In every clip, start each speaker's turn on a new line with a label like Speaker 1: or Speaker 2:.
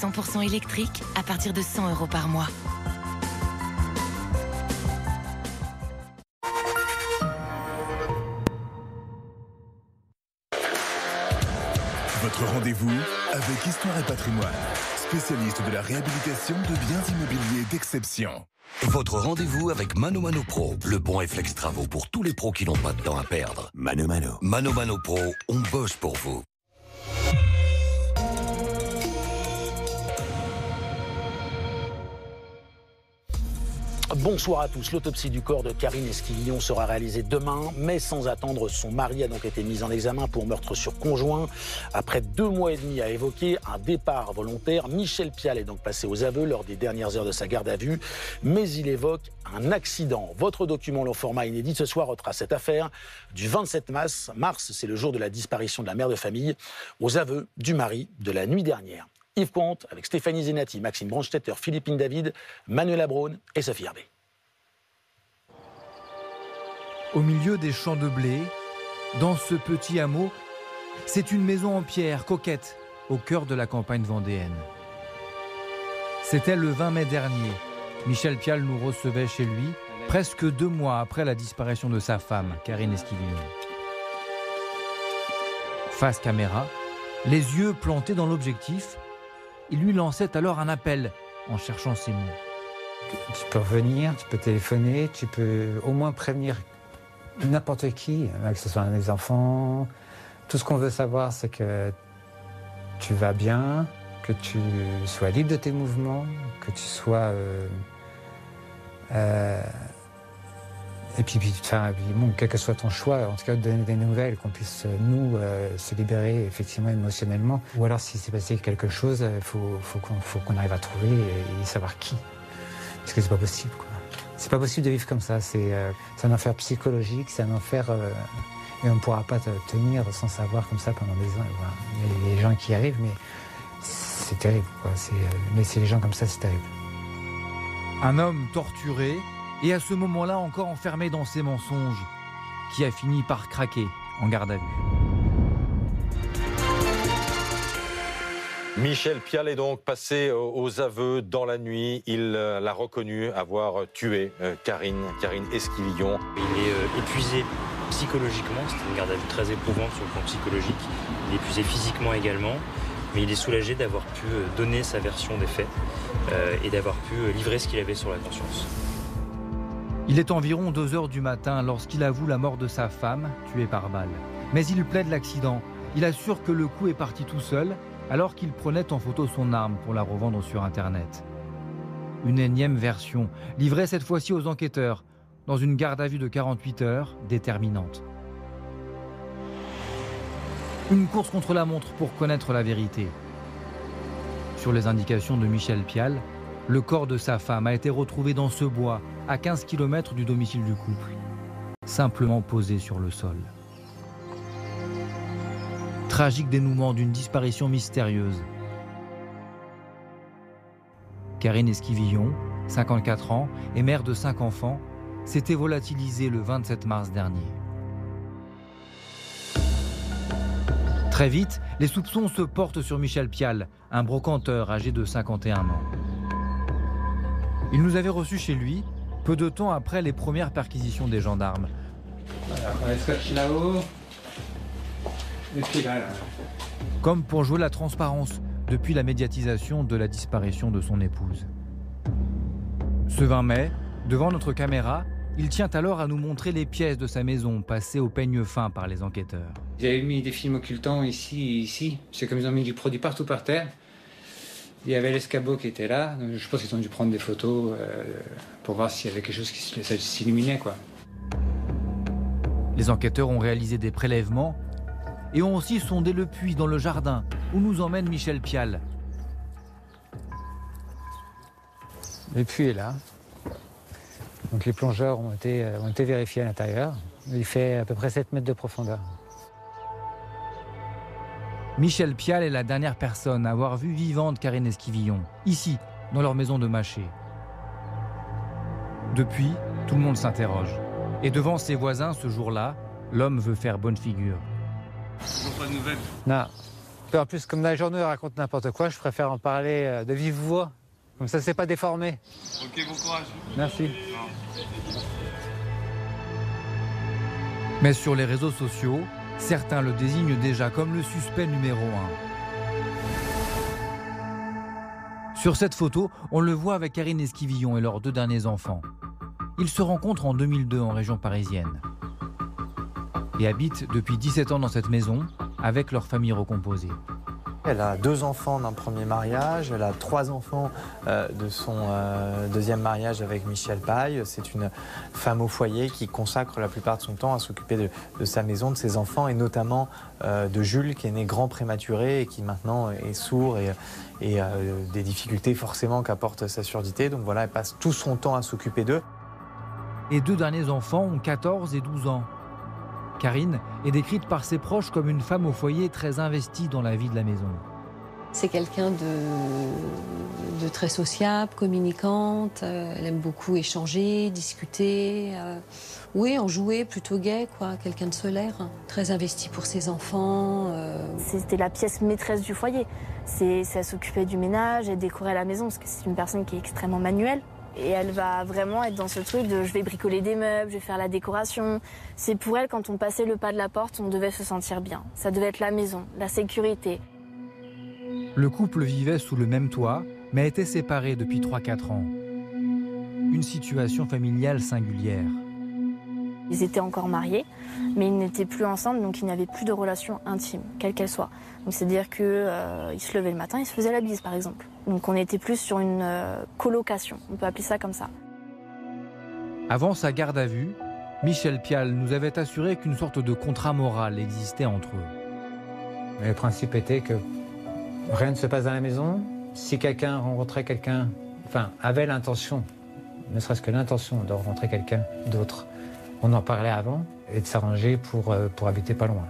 Speaker 1: 100% électrique à partir de 100 € par mois.
Speaker 2: Votre rendez-vous avec Histoire et Patrimoine, spécialiste de la réhabilitation de biens immobiliers d'exception.
Speaker 3: Votre rendez-vous avec Mano Mano Pro, le bon réflexe travaux pour tous les pros qui n'ont pas de temps à perdre.
Speaker 2: Mano Mano.
Speaker 3: Mano Mano Pro, on bosse pour vous.
Speaker 4: Bonsoir à tous. L'autopsie du corps de Karine Esquivillon sera réalisée demain, mais sans attendre. Son mari a donc été mis en examen pour meurtre sur conjoint. Après 2 mois et demi à évoquer un départ volontaire, Michel Pial est donc passé aux aveux lors des dernières heures de sa garde à vue, mais il évoque un accident. Votre document long format inédit ce soir retrace cette affaire du 27 mars. C'est le jour de la disparition de la mère de famille, aux aveux du mari de la nuit dernière. Yves Comte, avec Stéphanie Zenati, Maxime Brandstetter, Philippine David, Manuela Braun et Sophie Herbet.
Speaker 5: Au milieu des champs de blé, dans ce petit hameau, c'est une maison en pierre, coquette, au cœur de la campagne vendéenne. C'était le 20 mai dernier. Michel Pial nous recevait chez lui, presque 2 mois après la disparition de sa femme, Karine Esquivillon. Face caméra, les yeux plantés dans l'objectif, il lui lançait alors un appel en cherchant ses mots.
Speaker 6: Tu peux revenir, tu peux téléphoner, tu peux au moins prévenir n'importe qui, que ce soit des enfants. Tout ce qu'on veut savoir, c'est que tu vas bien, que tu sois libre de tes mouvements, que tu sois... Et puis bon, quel que soit ton choix, en tout cas de donner des nouvelles, qu'on puisse nous se libérer effectivement émotionnellement. Ou alors s'il s'est passé quelque chose, il faut qu'on arrive à trouver et savoir qui. Parce que c'est pas possible, quoi. C'est pas possible de vivre comme ça. C'est un enfer psychologique, c'est un enfer et on ne pourra pas tenir sans savoir comme ça pendant des ans. Voilà. Il y a les gens qui y arrivent, mais c'est terrible, quoi. Mais c'est les gens comme ça, c'est terrible.
Speaker 5: Un homme torturé et à ce moment-là encore enfermé dans ses mensonges, qui a fini par craquer en garde à vue.
Speaker 7: Michel Pial est donc passé aux aveux dans la nuit. Il l'a reconnu avoir tué Karine Esquivillon.
Speaker 8: Il est épuisé psychologiquement, c'était une garde à vue très éprouvante sur le plan psychologique. Il est épuisé physiquement également, mais il est soulagé d'avoir pu donner sa version des faits et d'avoir pu livrer ce qu'il avait sur la conscience.
Speaker 5: Il est environ 2 heures du matin lorsqu'il avoue la mort de sa femme, tuée par balle. Mais il plaide l'accident. Il assure que le coup est parti tout seul, alors qu'il prenait en photo son arme pour la revendre sur Internet. Une énième version, livrée cette fois-ci aux enquêteurs, dans une garde à vue de 48 heures, déterminante. Une course contre la montre pour connaître la vérité. Sur les indications de Michel Pial, le corps de sa femme a été retrouvé dans ce bois, à 15 km du domicile du couple, simplement posé sur le sol. Tragique dénouement d'une disparition mystérieuse. Karine Esquivillon, 54 ans et mère de 5 enfants, s'était volatilisée le 27 mars dernier. Très vite, les soupçons se portent sur Michel Pial, un brocanteur âgé de 51 ans. Il nous avait reçus chez lui, peu de temps après les premières perquisitions des gendarmes.
Speaker 6: Voilà, on va scotcher là-haut. Et puis là.
Speaker 5: Comme pour jouer la transparence depuis la médiatisation de la disparition de son épouse. Ce 20 mai, devant notre caméra, il tient alors à nous montrer les pièces de sa maison passées au peigne fin par les enquêteurs.
Speaker 6: Ils avaient mis des films occultants ici et ici. C'est comme ils ont mis du produit partout par terre. Il y avait l'escabeau qui était là. Donc je pense qu'ils ont dû prendre des photos pour voir s'il y avait quelque chose qui s'illuminait, quoi.
Speaker 5: Les enquêteurs ont réalisé des prélèvements et ont aussi sondé le puits dans le jardin où nous emmène Michel Pial.
Speaker 6: Le puits est là. Donc les plongeurs ont été vérifiés à l'intérieur. Il fait à peu près 7 mètres de profondeur.
Speaker 5: Michel Pial est la dernière personne à avoir vu vivante Karine Esquivillon, ici, dans leur maison de Maché. Depuis, tout le monde s'interroge. Et devant ses voisins, ce jour-là, l'homme veut faire bonne figure.
Speaker 9: Toujours pas de nouvelles?
Speaker 6: Non. En plus, comme la journée raconte n'importe quoi, je préfère en parler de vive voix. Comme ça, c'est pas déformé.
Speaker 9: Ok, bon courage.
Speaker 6: Merci.
Speaker 5: Mais sur les réseaux sociaux, certains le désignent déjà comme le suspect numéro 1. Sur cette photo, on le voit avec Karine Esquivillon et leurs 2 derniers enfants. Ils se rencontrent en 2002 en région parisienne et habitent depuis 17 ans dans cette maison avec leur famille recomposée.
Speaker 10: Elle a 2 enfants d'un premier mariage, elle a 3 enfants de son deuxième mariage avec Michel Paille. C'est une femme au foyer qui consacre la plupart de son temps à s'occuper de sa maison, de ses enfants et notamment de Jules qui est né grand prématuré et qui maintenant est sourd et des difficultés forcément qu'apporte sa surdité. Donc voilà, elle passe tout son temps à s'occuper d'eux.
Speaker 5: Les 2 derniers enfants ont 14 et 12 ans. Karine est décrite par ses proches comme une femme au foyer très investie dans la vie de la maison.
Speaker 11: C'est quelqu'un de très sociable, communicante. Elle aime beaucoup échanger, discuter. Oui, en jouer, plutôt gai, quoi. Quelqu'un de solaire, très investi pour ses enfants.
Speaker 12: C'était la pièce maîtresse du foyer. Elle s'occupait du ménage, elle décorait la maison, parce que c'est une personne qui est extrêmement manuelle. Et elle va vraiment être dans ce truc de je vais bricoler des meubles, je vais faire la décoration. C'est pour elle, quand on passait le pas de la porte, on devait se sentir bien. Ça devait être la maison, la sécurité.
Speaker 5: Le couple vivait sous le même toit, mais était séparé depuis 3-4 ans. Une situation familiale singulière.
Speaker 12: Ils étaient encore mariés, mais ils n'étaient plus ensemble, donc il n'y avait plus de relation intime, quelle qu'elle soit. Donc c'est-à-dire qu'ils se levaient le matin, ils se faisaient la bise, par exemple. Donc on était plus sur une colocation, on peut appeler ça comme ça.
Speaker 5: Avant sa garde à vue, Michel Pial nous avait assuré qu'une sorte de contrat moral existait entre eux.
Speaker 6: Le principe était que rien ne se passe dans la maison. Si quelqu'un rencontrait quelqu'un, enfin avait l'intention, ne serait-ce que l'intention de rencontrer quelqu'un d'autre, on en parlait avant et de s'arranger pour habiter pas loin,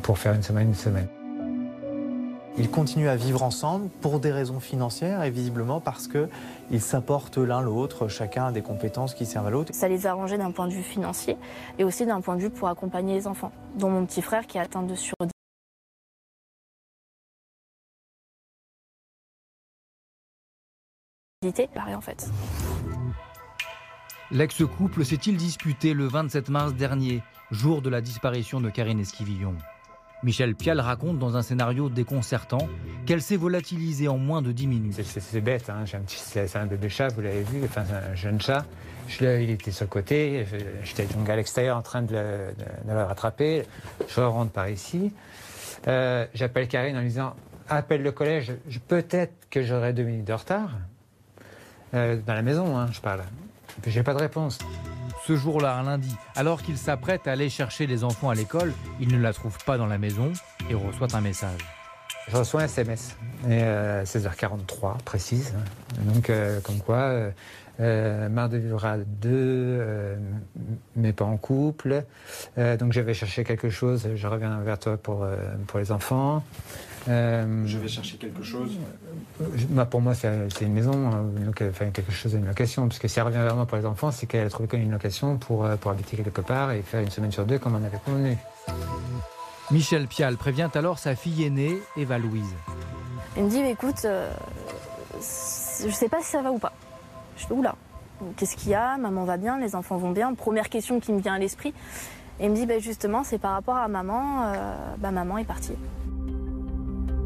Speaker 6: pour faire une semaine.
Speaker 10: Ils continuent à vivre ensemble pour des raisons financières et visiblement parce qu'ils s'apportent l'un l'autre, chacun a des compétences qui servent à l'autre.
Speaker 12: Ça les arrangeait d'un point de vue financier et aussi d'un point de vue pour accompagner les enfants, dont mon petit frère qui est atteint de surdité. Pareil en fait.
Speaker 5: L'ex-couple s'est-il disputé le 27 mars dernier, jour de la disparition de Karine Esquivillon. Michel Pial raconte dans un scénario déconcertant qu'elle s'est volatilisée en moins de 10 minutes.
Speaker 6: C'est bête, hein. C'est un bébé chat, vous l'avez vu, enfin un jeune chat. Il était sur le côté, j'étais donc à l'extérieur en train de le rattraper. Je rentre par ici. J'appelle Karine en lui disant « Appelle le collège, peut-être que j'aurai 2 minutes de retard. » Dans la maison, hein, je parle. Puis j'ai pas de réponse.
Speaker 5: Ce jour-là, un lundi, alors qu'il s'apprête à aller chercher les enfants à l'école, il ne la trouve pas dans la maison et reçoit un message.
Speaker 6: Je reçois un SMS, et 16h43 précise. Donc, comme quoi, marre de vivre à 2, mais pas en couple. Donc, je vais chercher quelque chose, je reviens vers toi pour les enfants.
Speaker 9: Je vais chercher quelque chose.
Speaker 6: Pour moi, c'est une maison, enfin, quelque chose d'une location. Parce que si elle revient vers moi pour les enfants, c'est qu'elle a trouvé une location pour habiter quelque part et faire une semaine sur 2 comme on avait convenu.
Speaker 5: Michel Pial prévient alors sa fille aînée, Eva Louise.
Speaker 12: Elle me dit écoute, je sais pas si ça va ou pas. Je fais oula, qu'est-ce qu'il y a? Maman va bien, les enfants vont bien. Première question qui me vient à l'esprit. Et elle me dit justement, c'est par rapport à maman, maman est partie.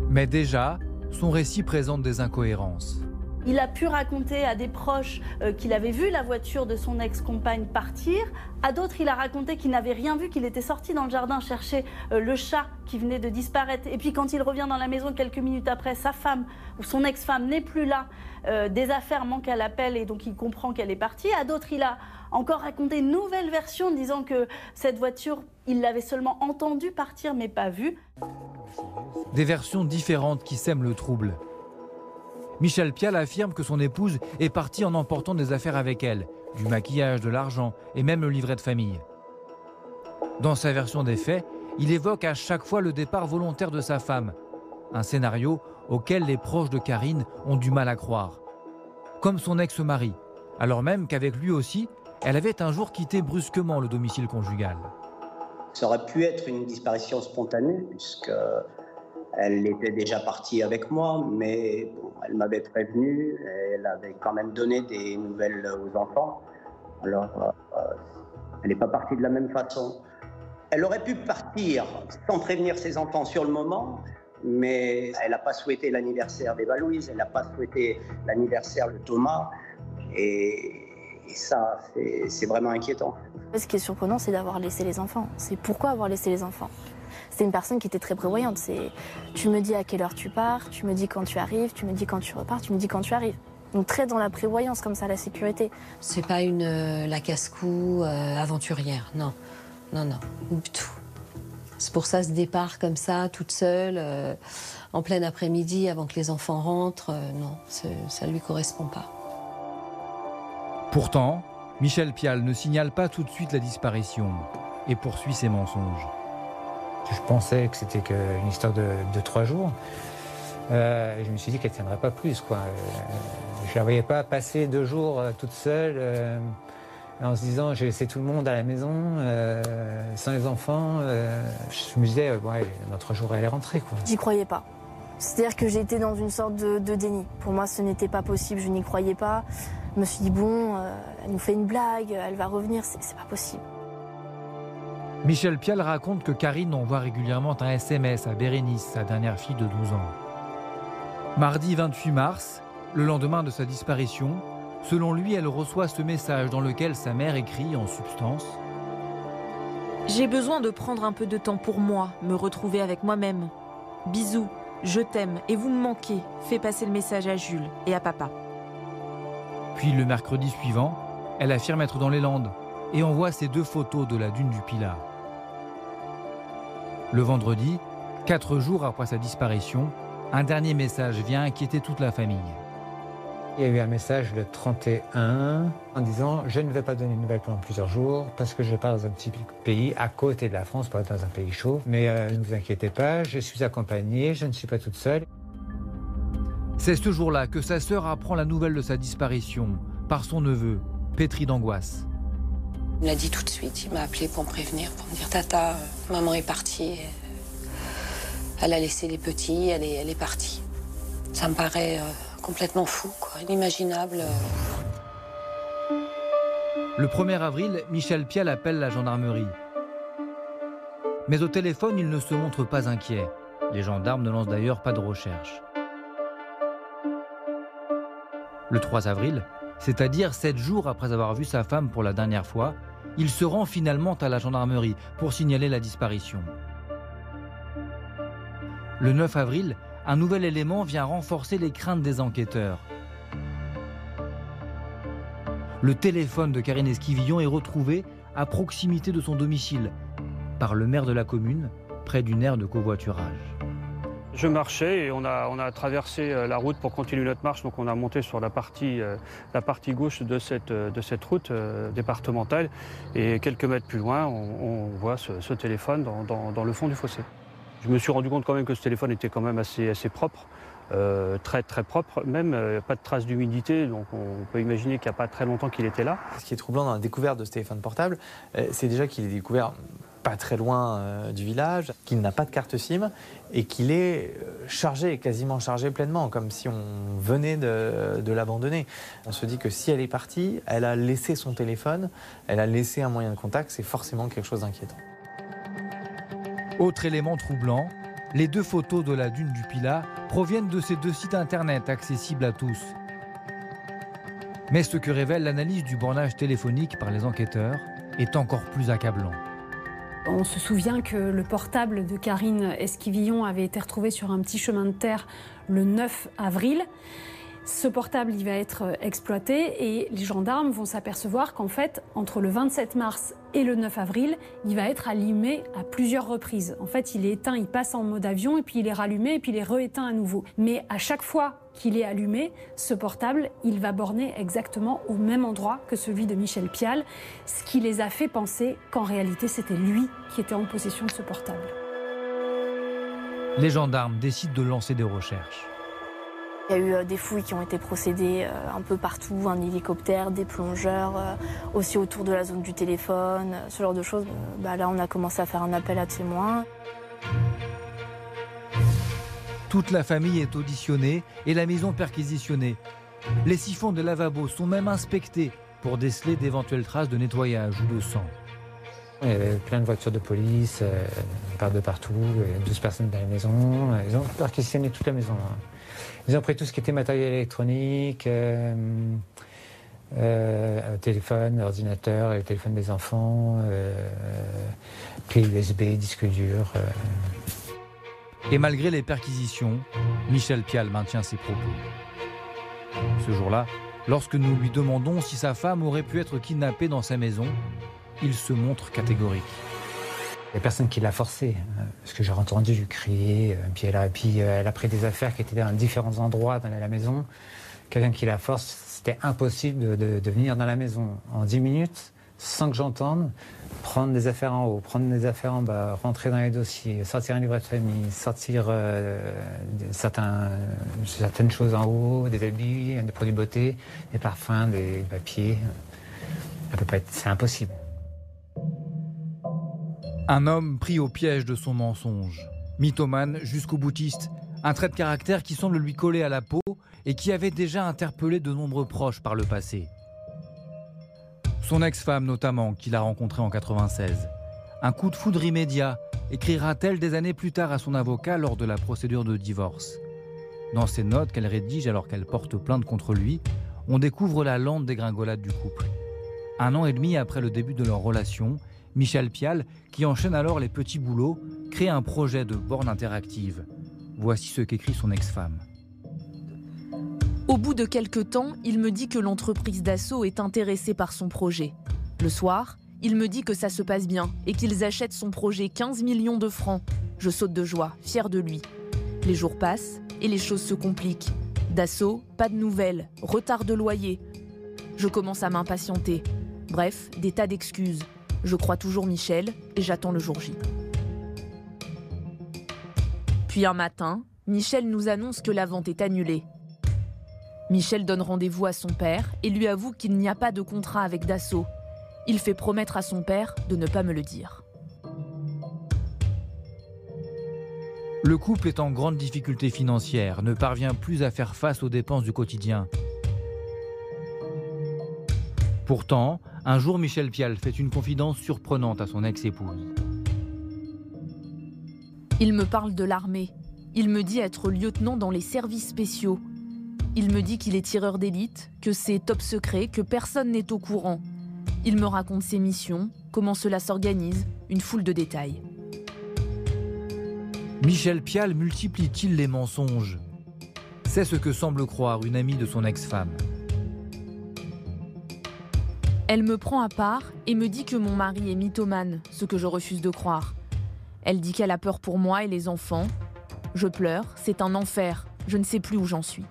Speaker 5: Mais déjà, son récit présente des incohérences.
Speaker 13: Il a pu raconter à des proches qu'il avait vu la voiture de son ex-compagne partir. À d'autres, il a raconté qu'il n'avait rien vu, qu'il était sorti dans le jardin chercher le chat qui venait de disparaître. Et puis quand il revient dans la maison quelques minutes après, sa femme ou son ex-femme n'est plus là. Des affaires manquent à l'appel et donc il comprend qu'elle est partie. À d'autres, il a encore raconté une nouvelle version disant que cette voiture, il l'avait seulement entendue partir mais pas vue.
Speaker 5: Des versions différentes qui sèment le trouble. Michel Pial affirme que son épouse est partie en emportant des affaires avec elle, du maquillage, de l'argent et même le livret de famille. Dans sa version des faits, il évoque à chaque fois le départ volontaire de sa femme, un scénario auquel les proches de Karine ont du mal à croire. Comme son ex-mari, alors même qu'avec lui aussi, elle avait un jour quitté brusquement le domicile conjugal.
Speaker 14: Ça aurait pu être une disparition spontanée, puisque Elle était déjà partie avec moi, mais bon, elle m'avait prévenu, elle avait quand même donné des nouvelles aux enfants. Alors, elle n'est pas partie de la même façon. Elle aurait pu partir sans prévenir ses enfants sur le moment, mais elle n'a pas souhaité l'anniversaire d'Eva-Louise, elle n'a pas souhaité l'anniversaire de Thomas, et ça, c'est vraiment inquiétant.
Speaker 12: Ce qui est surprenant, c'est d'avoir laissé les enfants. C'est pourquoi avoir laissé les enfants. C'était une personne qui était très prévoyante. Tu me dis à quelle heure tu pars, tu me dis quand tu arrives, tu me dis quand tu repars, tu me dis quand tu arrives. Donc très dans la prévoyance, comme ça, la sécurité.
Speaker 11: C'est pas la casse-cou aventurière, non. Non, du tout. C'est pour ça, ce départ comme ça, toute seule, en plein après-midi, avant que les enfants rentrent, non, ça lui correspond pas.
Speaker 5: Pourtant, Michel Pial ne signale pas tout de suite la disparition et poursuit ses mensonges.
Speaker 6: Je pensais que c'était qu'une histoire de 3 jours. Je me suis dit qu'elle ne tiendrait pas plus, quoi. Je ne la voyais pas passer 2 jours toute seule, en se disant j'ai laissé tout le monde à la maison, sans les enfants. Je me disais, dans 3 jours, elle est rentrée, quoi.
Speaker 12: J'y croyais pas. C'est-à-dire que j'étais dans une sorte de déni. Pour moi, ce n'était pas possible, je n'y croyais pas. Je me suis dit, bon, elle nous fait une blague, elle va revenir, c'est pas possible.
Speaker 5: Michel Pial raconte que Karine envoie régulièrement un SMS à Bérénice, sa dernière fille de 12 ans. Mardi 28 mars, le lendemain de sa disparition, selon lui, elle reçoit ce message dans lequel sa mère écrit en substance «
Speaker 15: J'ai besoin de prendre un peu de temps pour moi, me retrouver avec moi-même. Bisous, je t'aime et vous me manquez. Fais passer le message à Jules et à papa. »
Speaker 5: Puis le mercredi suivant, elle affirme être dans les Landes et envoie ses 2 photos de la dune du Pilat. Le vendredi, 4 jours après sa disparition, un dernier message vient inquiéter toute la famille.
Speaker 6: Il y a eu un message le 31 en disant « Je ne vais pas donner de nouvelles pendant plusieurs jours parce que je pars dans un petit pays à côté de la France, pas dans un pays chaud. Mais ne vous inquiétez pas, je suis accompagnée, je ne suis pas toute seule. »
Speaker 5: C'est ce jour-là que sa sœur apprend la nouvelle de sa disparition par son neveu, pétri d'angoisse.
Speaker 11: Il me l'a dit tout de suite, il m'a appelé pour me prévenir, pour me dire « Tata, maman est partie, elle a laissé les petits, elle est partie. » Ça me paraît complètement fou, quoi, inimaginable.
Speaker 5: Le 1er avril, Michel Pial appelle la gendarmerie. Mais au téléphone, il ne se montre pas inquiet. Les gendarmes ne lancent d'ailleurs pas de recherche. Le 3 avril, c'est-à-dire 7 jours après avoir vu sa femme pour la dernière fois, il se rend finalement à la gendarmerie pour signaler la disparition. Le 9 avril, un nouvel élément vient renforcer les craintes des enquêteurs. Le téléphone de Karine Esquivillon est retrouvé à proximité de son domicile par le maire de la commune, près d'une aire de covoiturage.
Speaker 9: Je marchais et on a traversé la route pour continuer notre marche, donc on a monté sur la partie gauche de cette route départementale et quelques mètres plus loin, on voit ce téléphone dans le fond du fossé. Je me suis rendu compte quand même que ce téléphone était quand même assez propre, très très propre, même pas de traces d'humidité, donc on peut imaginer qu'il n'y a pas très longtemps qu'il était là.
Speaker 10: Ce qui est troublant dans la découverte de ce téléphone portable, c'est déjà qu'il est découvert pas très loin du village, qu'il n'a pas de carte SIM et qu'il est chargé, quasiment chargé pleinement, comme si on venait de l'abandonner. On se dit que si elle est partie, elle a laissé son téléphone, elle a laissé un moyen de contact, c'est forcément quelque chose d'inquiétant.
Speaker 5: Autre élément troublant, les 2 photos de la dune du Pilat proviennent de ces 2 sites internet accessibles à tous. Mais ce que révèle l'analyse du bornage téléphonique par les enquêteurs est encore plus accablant.
Speaker 16: On se souvient que le portable de Karine Esquivillon avait été retrouvé sur un petit chemin de terre le 9 avril. Ce portable, il va être exploité et les gendarmes vont s'apercevoir qu'en fait, entre le 27 mars et le 9 avril, il va être allumé à plusieurs reprises. En fait, il est éteint, il passe en mode avion et puis il est rallumé et puis il est rééteint à nouveau. Mais à chaque fois qu'il est allumé, ce portable, il va borner exactement au même endroit que celui de Michel Pial, ce qui les a fait penser qu'en réalité, c'était lui qui était en possession de ce portable.
Speaker 5: Les gendarmes décident de lancer des recherches.
Speaker 12: Il y a eu des fouilles qui ont été procédées un peu partout, un hélicoptère, des plongeurs, aussi autour de la zone du téléphone, ce genre de choses. Là, on a commencé à faire un appel à témoins.
Speaker 5: Toute la famille est auditionnée et la maison perquisitionnée. Les siphons des lavabos sont même inspectés pour déceler d'éventuelles traces de nettoyage ou de sang.
Speaker 6: Il y avait plein de voitures de police, de partout, 12 personnes dans la maison. Ils ont perquisitionné toute la maison. Ils ont pris tout ce qui était matériel électronique, téléphone, ordinateur, les téléphones des enfants, clés USB, disques durs.
Speaker 5: Et malgré les perquisitions, Michel Pial maintient ses propos. Ce jour-là, lorsque nous lui demandons si sa femme aurait pu être kidnappée dans sa maison, il se montre catégorique.
Speaker 6: Il n'y a personne qui l'a forcée, parce que j'ai entendu crier, puis elle a pris des affaires qui étaient dans différents endroits dans la maison. Quelqu'un qui la force, c'était impossible de venir dans la maison en 10 minutes, sans que j'entende, prendre des affaires en haut, prendre des affaires en bas, rentrer dans les dossiers, sortir un livret de famille, sortir certaines choses en haut, des habits, des produits de beauté, des parfums, des papiers. Ça peut pas être, c'est impossible.
Speaker 5: Un homme pris au piège de son mensonge. Mythomane jusqu'au boutiste. Un trait de caractère qui semble lui coller à la peau et qui avait déjà interpellé de nombreux proches par le passé. Son ex-femme notamment, qu'il a rencontrée en 96. Un coup de foudre immédiat, écrira-t-elle des années plus tard à son avocat lors de la procédure de divorce. Dans ses notes qu'elle rédige alors qu'elle porte plainte contre lui, on découvre la lente dégringolade du couple. 1 an et demi après le début de leur relation, Michel Pial, qui enchaîne alors les petits boulots, crée un projet de borne interactive. Voici ce qu'écrit son ex-femme.
Speaker 15: Au bout de quelques temps, il me dit que l'entreprise Dassault est intéressée par son projet. Le soir, il me dit que ça se passe bien et qu'ils achètent son projet 15 millions de francs. Je saute de joie, fière de lui. Les jours passent et les choses se compliquent. Dassault, pas de nouvelles, retard de loyer. Je commence à m'impatienter. Bref, des tas d'excuses. Je crois toujours Michel et j'attends le jour J. Puis un matin, Michel nous annonce que la vente est annulée. Michel donne rendez-vous à son père et lui avoue qu'il n'y a pas de contrat avec Dassault. Il fait promettre à son père de ne pas me le dire.
Speaker 5: Le couple est en grande difficulté financière, ne parvient plus à faire face aux dépenses du quotidien. Pourtant, un jour, Michel Pial fait une confidence surprenante à son ex-épouse.
Speaker 15: Il me parle de l'armée. Il me dit être lieutenant dans les services spéciaux. Il me dit qu'il est tireur d'élite, que c'est top secret, que personne n'est au courant. Il me raconte ses missions, comment cela s'organise, une foule de détails.
Speaker 5: Michel Pial multiplie-t-il les mensonges? C'est ce que semble croire une amie de son ex-femme.
Speaker 15: Elle me prend à part et me dit que mon mari est mythomane, ce que je refuse de croire. Elle dit qu'elle a peur pour moi et les enfants. Je pleure, c'est un enfer, je ne sais plus où j'en suis.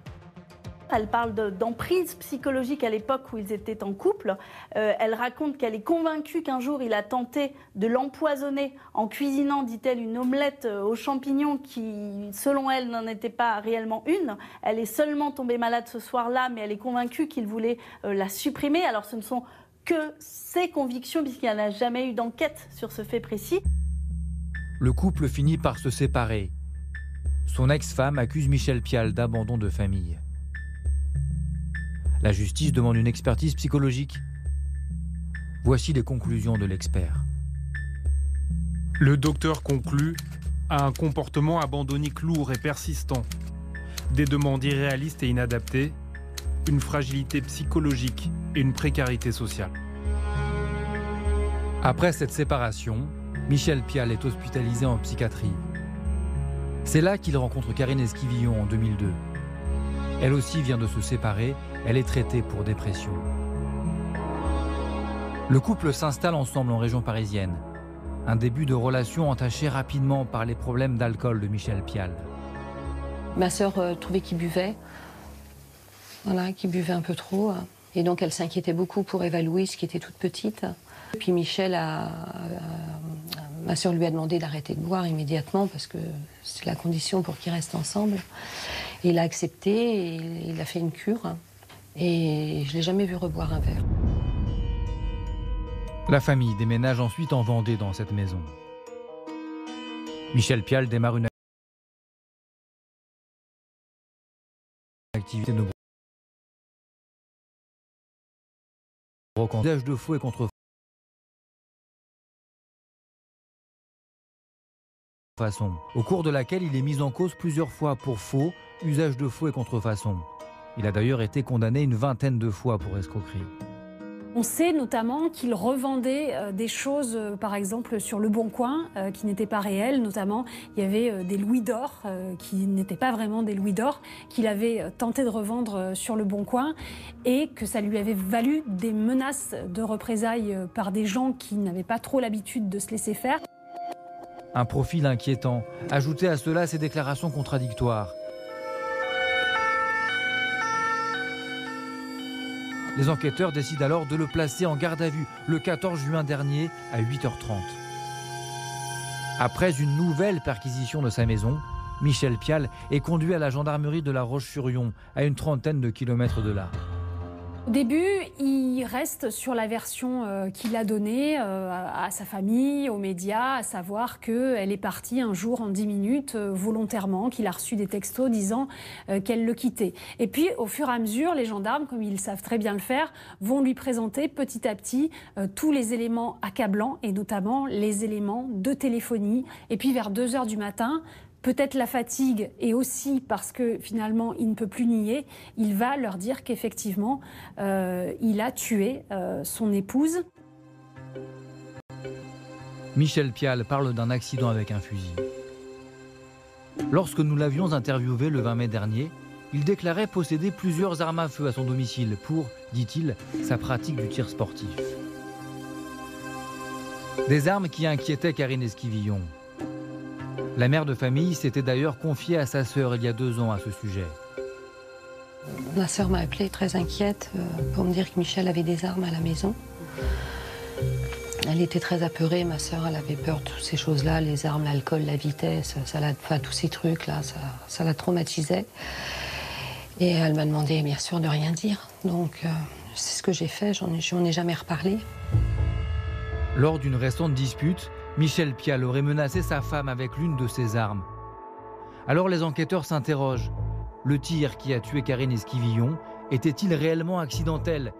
Speaker 13: Elle parle d'emprise psychologique à l'époque où ils étaient en couple. Elle raconte qu'elle est convaincue qu'un jour il a tenté de l'empoisonner en cuisinant, dit-elle, une omelette aux champignons qui, selon elle, n'en était pas réellement une. Elle est seulement tombée malade ce soir-là, mais elle est convaincue qu'il voulait la supprimer. Alors ce ne sont que ses convictions, puisqu'il n'y a jamais eu d'enquête sur ce fait précis.
Speaker 5: Le couple finit par se séparer. Son ex-femme accuse Michel Pial d'abandon de famille. La justice demande une expertise psychologique. Voici les conclusions de l'expert.
Speaker 17: Le docteur conclut à un comportement abandonnique lourd et persistant, des demandes irréalistes et inadaptées, une fragilité psychologique et une précarité sociale.
Speaker 5: Après cette séparation, Michel Pial est hospitalisé en psychiatrie. C'est là qu'il rencontre Karine Esquivillon en 2002. Elle aussi vient de se séparer, elle est traitée pour dépression. Le couple s'installe ensemble en région parisienne. Un début de relation entaché rapidement par les problèmes d'alcool de Michel Pial.
Speaker 11: Ma sœur trouvait qu'il buvait, qu'il buvait un peu trop. Et donc elle s'inquiétait beaucoup pour Eva Louise, qui était toute petite. Et puis ma sœur lui a demandé d'arrêter de boire immédiatement parce que c'est la condition pour qu'ils restent ensemble. Et il a accepté, et il a fait une cure. Et je ne l'ai jamais vu reboire un verre.
Speaker 5: La famille déménage ensuite en Vendée dans cette maison. Michel Pial démarre une activité ne brocante. Usage de faux et contrefaçon. Au cours de laquelle il est mis en cause plusieurs fois pour faux, usage de faux et contrefaçon. Il a d'ailleurs été condamné une vingtaine de fois pour escroquerie.
Speaker 16: On sait notamment qu'il revendait des choses, par exemple sur Le Bon Coin, qui n'étaient pas réelles. Notamment, il y avait des louis d'or qui n'étaient pas vraiment des louis d'or, qu'il avait tenté de revendre sur Le Bon Coin et que ça lui avait valu des menaces de représailles par des gens qui n'avaient pas trop l'habitude de se laisser faire.
Speaker 5: Un profil inquiétant. Ajoutez à cela ses déclarations contradictoires. Les enquêteurs décident alors de le placer en garde à vue le 14 juin dernier à 8h30. Après une nouvelle perquisition de sa maison, Michel Pial est conduit à la gendarmerie de La Roche-sur-Yon, à une trentaine de kilomètres de là.
Speaker 16: Au début, il reste sur la version qu'il a donnée à sa famille, aux médias, à savoir qu'elle est partie un jour en 10 minutes volontairement, qu'il a reçu des textos disant qu'elle le quittait. Et puis, au fur et à mesure, les gendarmes, comme ils savent très bien le faire, vont lui présenter petit à petit tous les éléments accablants, et notamment les éléments de téléphonie. Et puis, vers 2 h du matin, peut-être la fatigue et aussi parce que finalement il ne peut plus nier, il va leur dire qu'effectivement il a tué son épouse.
Speaker 5: Michel Pial parle d'un accident avec un fusil. Lorsque nous l'avions interviewé le 20 mai dernier, il déclarait posséder plusieurs armes à feu à son domicile pour, dit-il, sa pratique du tir sportif. Des armes qui inquiétaient Karine Esquivillon. La mère de famille s'était d'ailleurs confiée à sa sœur il y a 2 ans à ce sujet.
Speaker 11: Ma sœur m'a appelée très inquiète pour me dire que Michel avait des armes à la maison. Elle était très apeurée, ma sœur, elle avait peur de toutes ces choses-là, les armes, l'alcool, la vitesse, tous ces trucs-là, ça la traumatisait. Et elle m'a demandé bien sûr de rien dire, donc c'est ce que j'ai fait, j'en ai jamais reparlé.
Speaker 5: Lors d'une récente dispute, Michel Pial aurait menacé sa femme avec l'une de ses armes. Alors les enquêteurs s'interrogent. Le tir qui a tué Karine Esquivillon était-il réellement accidentel?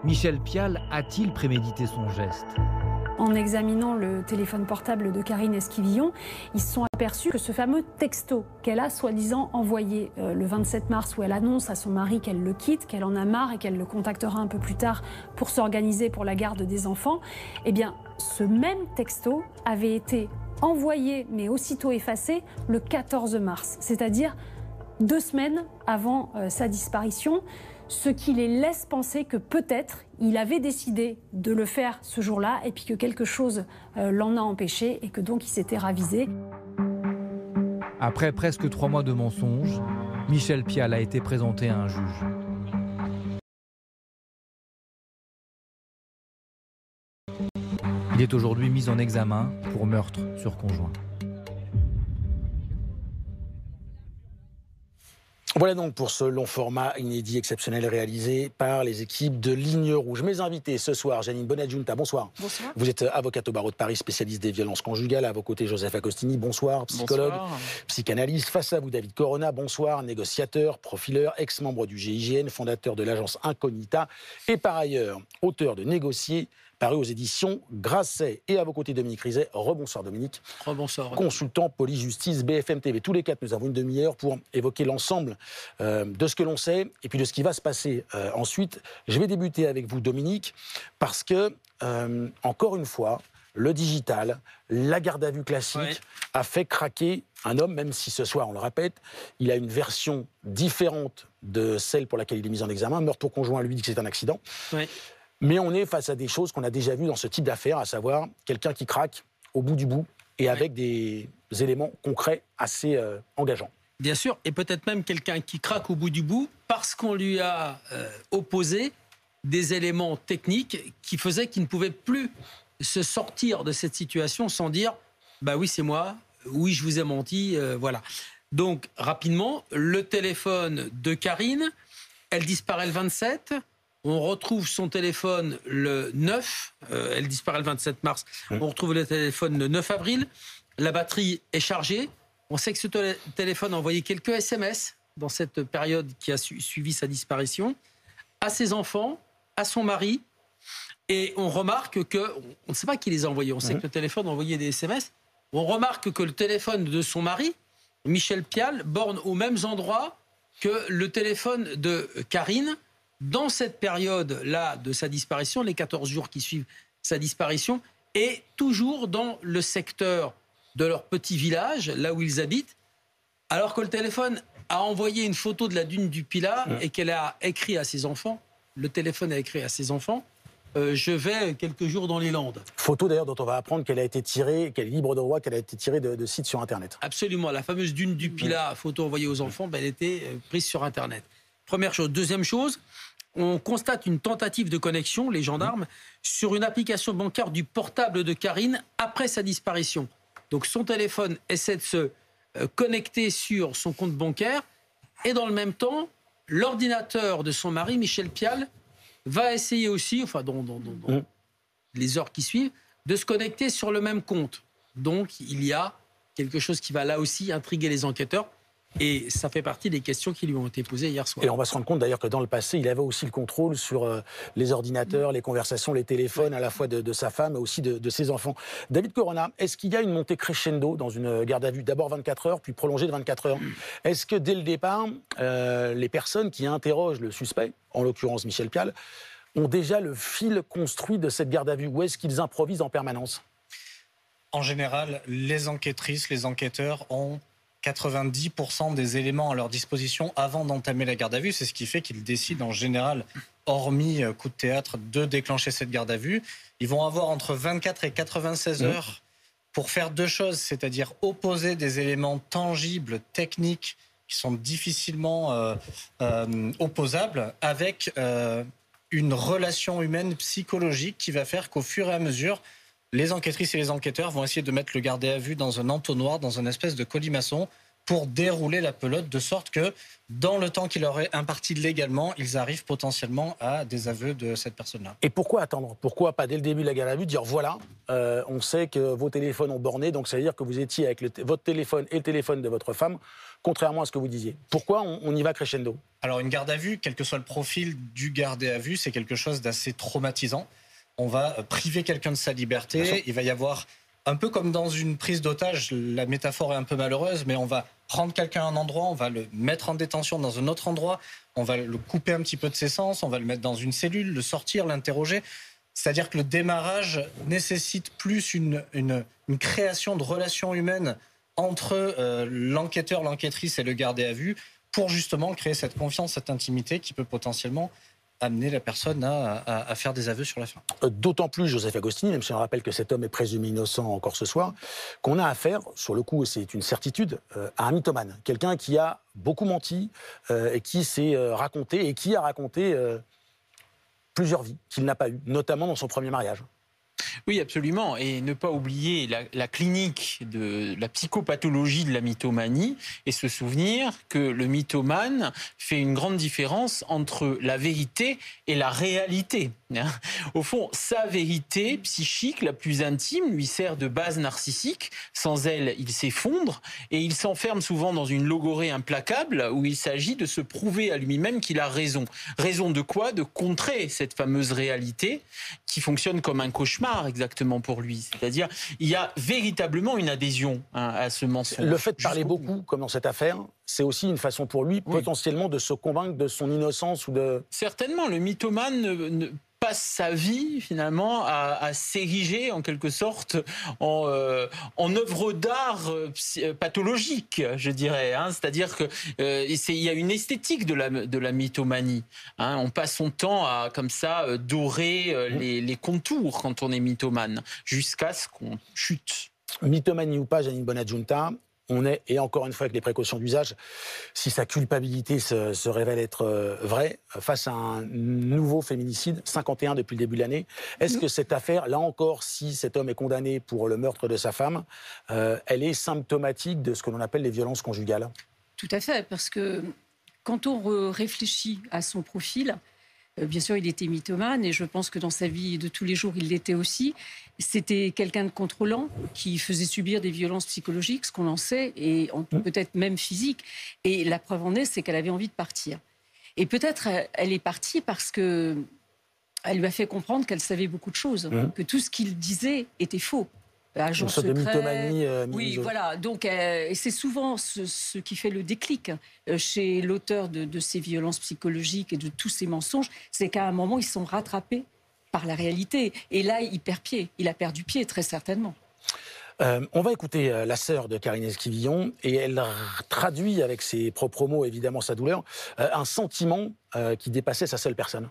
Speaker 5: Michel Pial a-t-il prémédité son geste?
Speaker 16: En examinant le téléphone portable de Karine Esquivillon, ils se sont aperçus que ce fameux texto qu'elle a soi-disant envoyé le 27 mars où elle annonce à son mari qu'elle le quitte, qu'elle en a marre et qu'elle le contactera un peu plus tard pour s'organiser pour la garde des enfants, eh bien ce même texto avait été envoyé mais aussitôt effacé le 14 mars, c'est-à-dire 2 semaines avant sa disparition. Ce qui les laisse penser que peut-être il avait décidé de le faire ce jour-là et puis que quelque chose l'en a empêché et que donc il s'était ravisé.
Speaker 5: Après presque 3 mois de mensonges, Michel Pial a été présenté à un juge. Il est aujourd'hui mis en examen pour meurtre sur conjoint.
Speaker 4: Voilà donc pour ce long format inédit, exceptionnel, réalisé par les équipes de Ligne Rouge. Mes invités ce soir, Janine Bonadjunta, bonsoir.
Speaker 18: Bonsoir.
Speaker 4: Vous êtes avocate au barreau de Paris, spécialiste des violences conjugales. À vos côtés, Joseph Agostini, bonsoir. Psychologue, bonsoir. Psychanalyste. Face à vous, David Corona, bonsoir. Négociateur, profileur, ex-membre du GIGN, fondateur de l'agence Incognita et par ailleurs, auteur de Négocier, paru aux éditions Grasset. Et à vos côtés, Dominique Rizet. Rebonsoir Dominique.
Speaker 18: Rebonsoir.
Speaker 4: Consultant police-justice BFM TV. Tous les 4, nous avons une demi-heure pour évoquer l'ensemble de ce que l'on sait et puis de ce qui va se passer ensuite. Je vais débuter avec vous Dominique parce que, encore une fois, le digital, la garde à vue classique a fait craquer un homme, même si ce soir, on le répète, il a une version différente de celle pour laquelle il est mis en examen. Meurtre au conjoint, lui dit que c'est un accident. Oui. Mais on est face à des choses qu'on a déjà vues dans ce type d'affaires, à savoir quelqu'un qui craque au bout du bout et avec des éléments concrets assez engageants.
Speaker 18: Bien sûr, et peut-être même quelqu'un qui craque au bout du bout parce qu'on lui a opposé des éléments techniques qui faisaient qu'il ne pouvait plus se sortir de cette situation sans dire « bah oui, c'est moi, oui, je vous ai menti, voilà ». Donc, rapidement, le téléphone de Karine, elle disparaît le 27. On retrouve son téléphone le 9, elle disparaît le 27 mars, on retrouve le téléphone le 9 avril, la batterie est chargée, on sait que ce téléphone a envoyé quelques SMS dans cette période qui a suivi sa disparition, à ses enfants, à son mari. Et on remarque que, on ne sait pas qui les a envoyés, on sait que le téléphone envoyait des SMS. On remarque que le téléphone de son mari, Michel Pial, borne aux mêmes endroits que le téléphone de Karine. Dans cette période-là de sa disparition, les 14 jours qui suivent sa disparition, et toujours dans le secteur de leur petit village, là où ils habitent, alors que le téléphone a envoyé une photo de la dune du Pilat et qu'elle a écrit à ses enfants, le téléphone a écrit à ses enfants, je vais quelques jours dans les Landes.
Speaker 4: Photo d'ailleurs dont on va apprendre qu'elle a été tirée, qu'elle est libre de droit, qu'elle a été tirée de sites sur Internet.
Speaker 18: Absolument, la fameuse dune du Pilat, photo envoyée aux enfants, elle était prise sur Internet. Première chose. Deuxième chose, on constate une tentative de connexion, les gendarmes, sur une application bancaire du portable de Karine après sa disparition. Donc son téléphone essaie de se connecter sur son compte bancaire et dans le même temps, l'ordinateur de son mari, Michel Pial, va essayer aussi, enfin dans les heures qui suivent, de se connecter sur le même compte. Donc il y a quelque chose qui va là aussi intriguer les enquêteurs. Et ça fait partie des questions qui lui ont été posées hier soir.
Speaker 4: Et on va se rendre compte d'ailleurs que dans le passé, il avait aussi le contrôle sur les ordinateurs, les conversations, les téléphones, à la fois de sa femme, mais aussi de ses enfants. David Corona, est-ce qu'il y a une montée crescendo dans une garde à vue, d'abord 24 heures, puis prolongée de 24 heures? Est-ce que dès le départ, les personnes qui interrogent le suspect, en l'occurrence Michel Pial, ont déjà le fil construit de cette garde à vue, ou est-ce qu'ils improvisent en permanence?
Speaker 19: En général, les enquêtrices, les enquêteurs ont 90% des éléments à leur disposition avant d'entamer la garde à vue. C'est ce qui fait qu'ils décident en général, hormis coup de théâtre, de déclencher cette garde à vue. Ils vont avoir entre 24 et 96 heures pour faire deux choses, c'est-à-dire opposer des éléments tangibles, techniques, qui sont difficilement opposables, avec une relation humaine psychologique qui va faire qu'au fur et à mesure, les enquêtrices et les enquêteurs vont essayer de mettre le gardé à vue dans un entonnoir, dans une espèce de colimaçon, pour dérouler la pelote, de sorte que, dans le temps qu'il leur est imparti légalement, ils arrivent potentiellement à des aveux de cette personne-là.
Speaker 4: Et pourquoi attendre? Pourquoi pas dès le début de la garde à vue dire voilà, on sait que vos téléphones ont borné, donc ça veut dire que vous étiez avec votre téléphone et le téléphone de votre femme, contrairement à ce que vous disiez. Pourquoi on y va crescendo?
Speaker 19: Alors une garde à vue, quel que soit le profil du gardé à vue, c'est quelque chose d'assez traumatisant. On va priver quelqu'un de sa liberté, il va y avoir, un peu comme dans une prise d'otage, la métaphore est un peu malheureuse, mais on va prendre quelqu'un à un endroit, on va le mettre en détention dans un autre endroit, on va le couper un petit peu de ses sens, on va le mettre dans une cellule, le sortir, l'interroger. C'est-à-dire que le démarrage nécessite plus une création de relations humaines entre l'enquêteur, l'enquêtrice et le gardé à vue pour justement créer cette confiance, cette intimité qui peut potentiellement amener la personne à faire des aveux sur la fin.
Speaker 4: D'autant plus, Joseph Agostini, même si on rappelle que cet homme est présumé innocent encore ce soir, qu'on a affaire, sur le coup, c'est une certitude, à un mythomane. Quelqu'un qui a beaucoup menti et qui s'est raconté et qui a raconté plusieurs vies qu'il n'a pas eues, notamment dans son premier mariage.
Speaker 20: Oui, absolument. Et ne pas oublier la clinique de la psychopathologie de la mythomanie et se souvenir que le mythomane fait une grande différence entre la vérité et la réalité. Au fond, sa vérité psychique la plus intime lui sert de base narcissique. Sans elle, il s'effondre et il s'enferme souvent dans une logorée implacable où il s'agit de se prouver à lui-même qu'il a raison. Raison de quoi? De contrer cette fameuse réalité qui fonctionne comme un cauchemar exactement pour lui. C'est-à-dire, il y a véritablement une adhésion à ce mensonge.
Speaker 4: Le fait de parler beaucoup, comme dans cette affaire, c'est aussi une façon pour lui, potentiellement, de se convaincre de son innocence ou de...
Speaker 20: Certainement, le mythomane passe sa vie, finalement, à s'ériger, en quelque sorte, en œuvre d'art pathologique, je dirais. C'est-à-dire qu'il y a une esthétique de la mythomanie. On passe son temps à, comme ça, dorer les contours quand on est mythomane, jusqu'à ce qu'on chute.
Speaker 4: Mythomanie ou pas, Janine Bonadjunta, on est, et encore une fois avec les précautions d'usage, si sa culpabilité se révèle être vraie, face à un nouveau féminicide, 51 depuis le début de l'année, est-ce que cette affaire, là encore, si cet homme est condamné pour le meurtre de sa femme, elle est symptomatique de ce que l'on appelle les violences conjugales?
Speaker 21: Tout à fait, parce que quand on réfléchit à son profil, Bien sûr, il était mythomane et je pense que dans sa vie de tous les jours, il l'était aussi. C'était quelqu'un de contrôlant qui faisait subir des violences psychologiques, ce qu'on en sait, et peut-être même physiques. Et la preuve en est, c'est qu'elle avait envie de partir. Et peut-être elle est partie parce que elle lui a fait comprendre qu'elle savait beaucoup de choses, que tout ce qu'il disait était faux. Agent
Speaker 4: une sorte de mythomanie.
Speaker 21: Oui, voilà. Donc, et c'est souvent ce qui fait le déclic chez l'auteur de ces violences psychologiques et de tous ces mensonges, c'est qu'à un moment, ils sont rattrapés par la réalité. Et là, il perd pied. Il a perdu pied, très certainement.
Speaker 4: On va écouter la sœur de Karine Esquivillon et elle traduit avec ses propres mots, évidemment, sa douleur, un sentiment qui dépassait sa seule personne.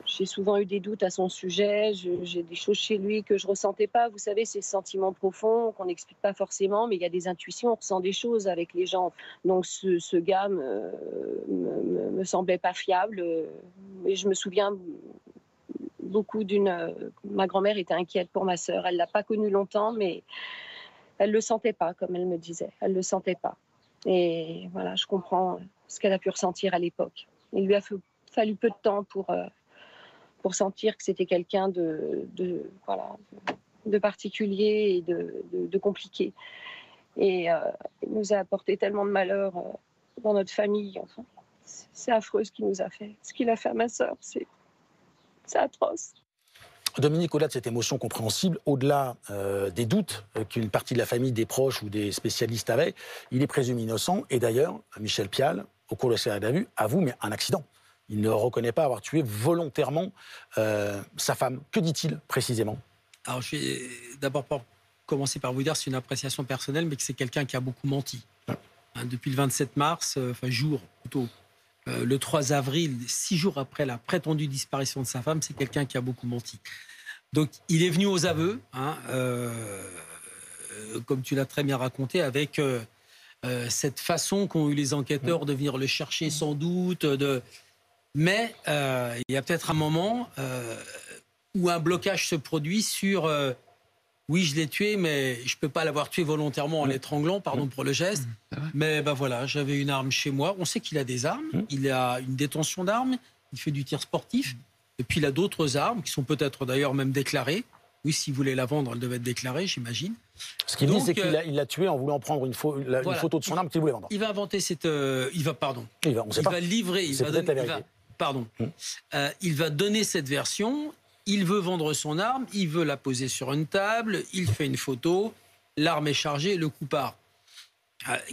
Speaker 22: J'ai souvent eu des doutes à son sujet, j'ai des choses chez lui que je ne ressentais pas. Vous savez, ces sentiments profonds qu'on n'explique pas forcément, mais il y a des intuitions, on ressent des choses avec les gens. Donc ce gars me semblait pas fiable. Et je me souviens beaucoup ma grand-mère était inquiète pour ma sœur. Elle ne l'a pas connu longtemps, mais elle ne le sentait pas, comme elle me disait. Elle ne le sentait pas. Et voilà, je comprends ce qu'elle a pu ressentir à l'époque. Il lui a fallu peu de temps pour sentir que c'était quelqu'un de particulier et de compliqué. Et il nous a apporté tellement de malheur dans notre famille. Enfin, c'est affreux ce qu'il nous a fait. Ce qu'il a fait à ma sœur, c'est atroce.
Speaker 4: Dominique, au-delà de cette émotion compréhensible, au-delà des doutes qu'une partie de la famille, des proches ou des spécialistes avaient, il est présumé innocent. Et d'ailleurs, Michel Pial, au cours de sa garde à vue, avoue mais un accident. Il ne reconnaît pas avoir tué volontairement sa femme. Que dit-il précisément?
Speaker 18: Alors, je vais d'abord commencer par vous dire, c'est une appréciation personnelle, mais que c'est quelqu'un qui a beaucoup menti. Depuis le 27 mars, le 3 avril, 6 jours après la prétendue disparition de sa femme, c'est quelqu'un qui a beaucoup menti. Donc, il est venu aux aveux, comme tu l'as très bien raconté, avec cette façon qu'ont eu les enquêteurs de venir le chercher sans doute, mais il y a peut-être un moment où un blocage se produit sur oui, je l'ai tué, mais je ne peux pas l'avoir tué volontairement en l'étranglant, pardon pour le geste. Mais voilà, j'avais une arme chez moi. On sait qu'il a des armes, il a une détention d'armes, il fait du tir sportif, et puis il a d'autres armes qui sont peut-être d'ailleurs même déclarées. Oui, s'il voulait la vendre, elle devait être déclarée, j'imagine.
Speaker 4: Ce qu'il dit, c'est qu'il l'a tué en voulant prendre une photo de son arme qu'il voulait vendre.
Speaker 18: Il va inventer cette... il va livrer...
Speaker 4: C'est peut-être la vérité.
Speaker 18: Il va donner cette version, il veut vendre son arme, il veut la poser sur une table, il fait une photo, l'arme est chargée, le coup part.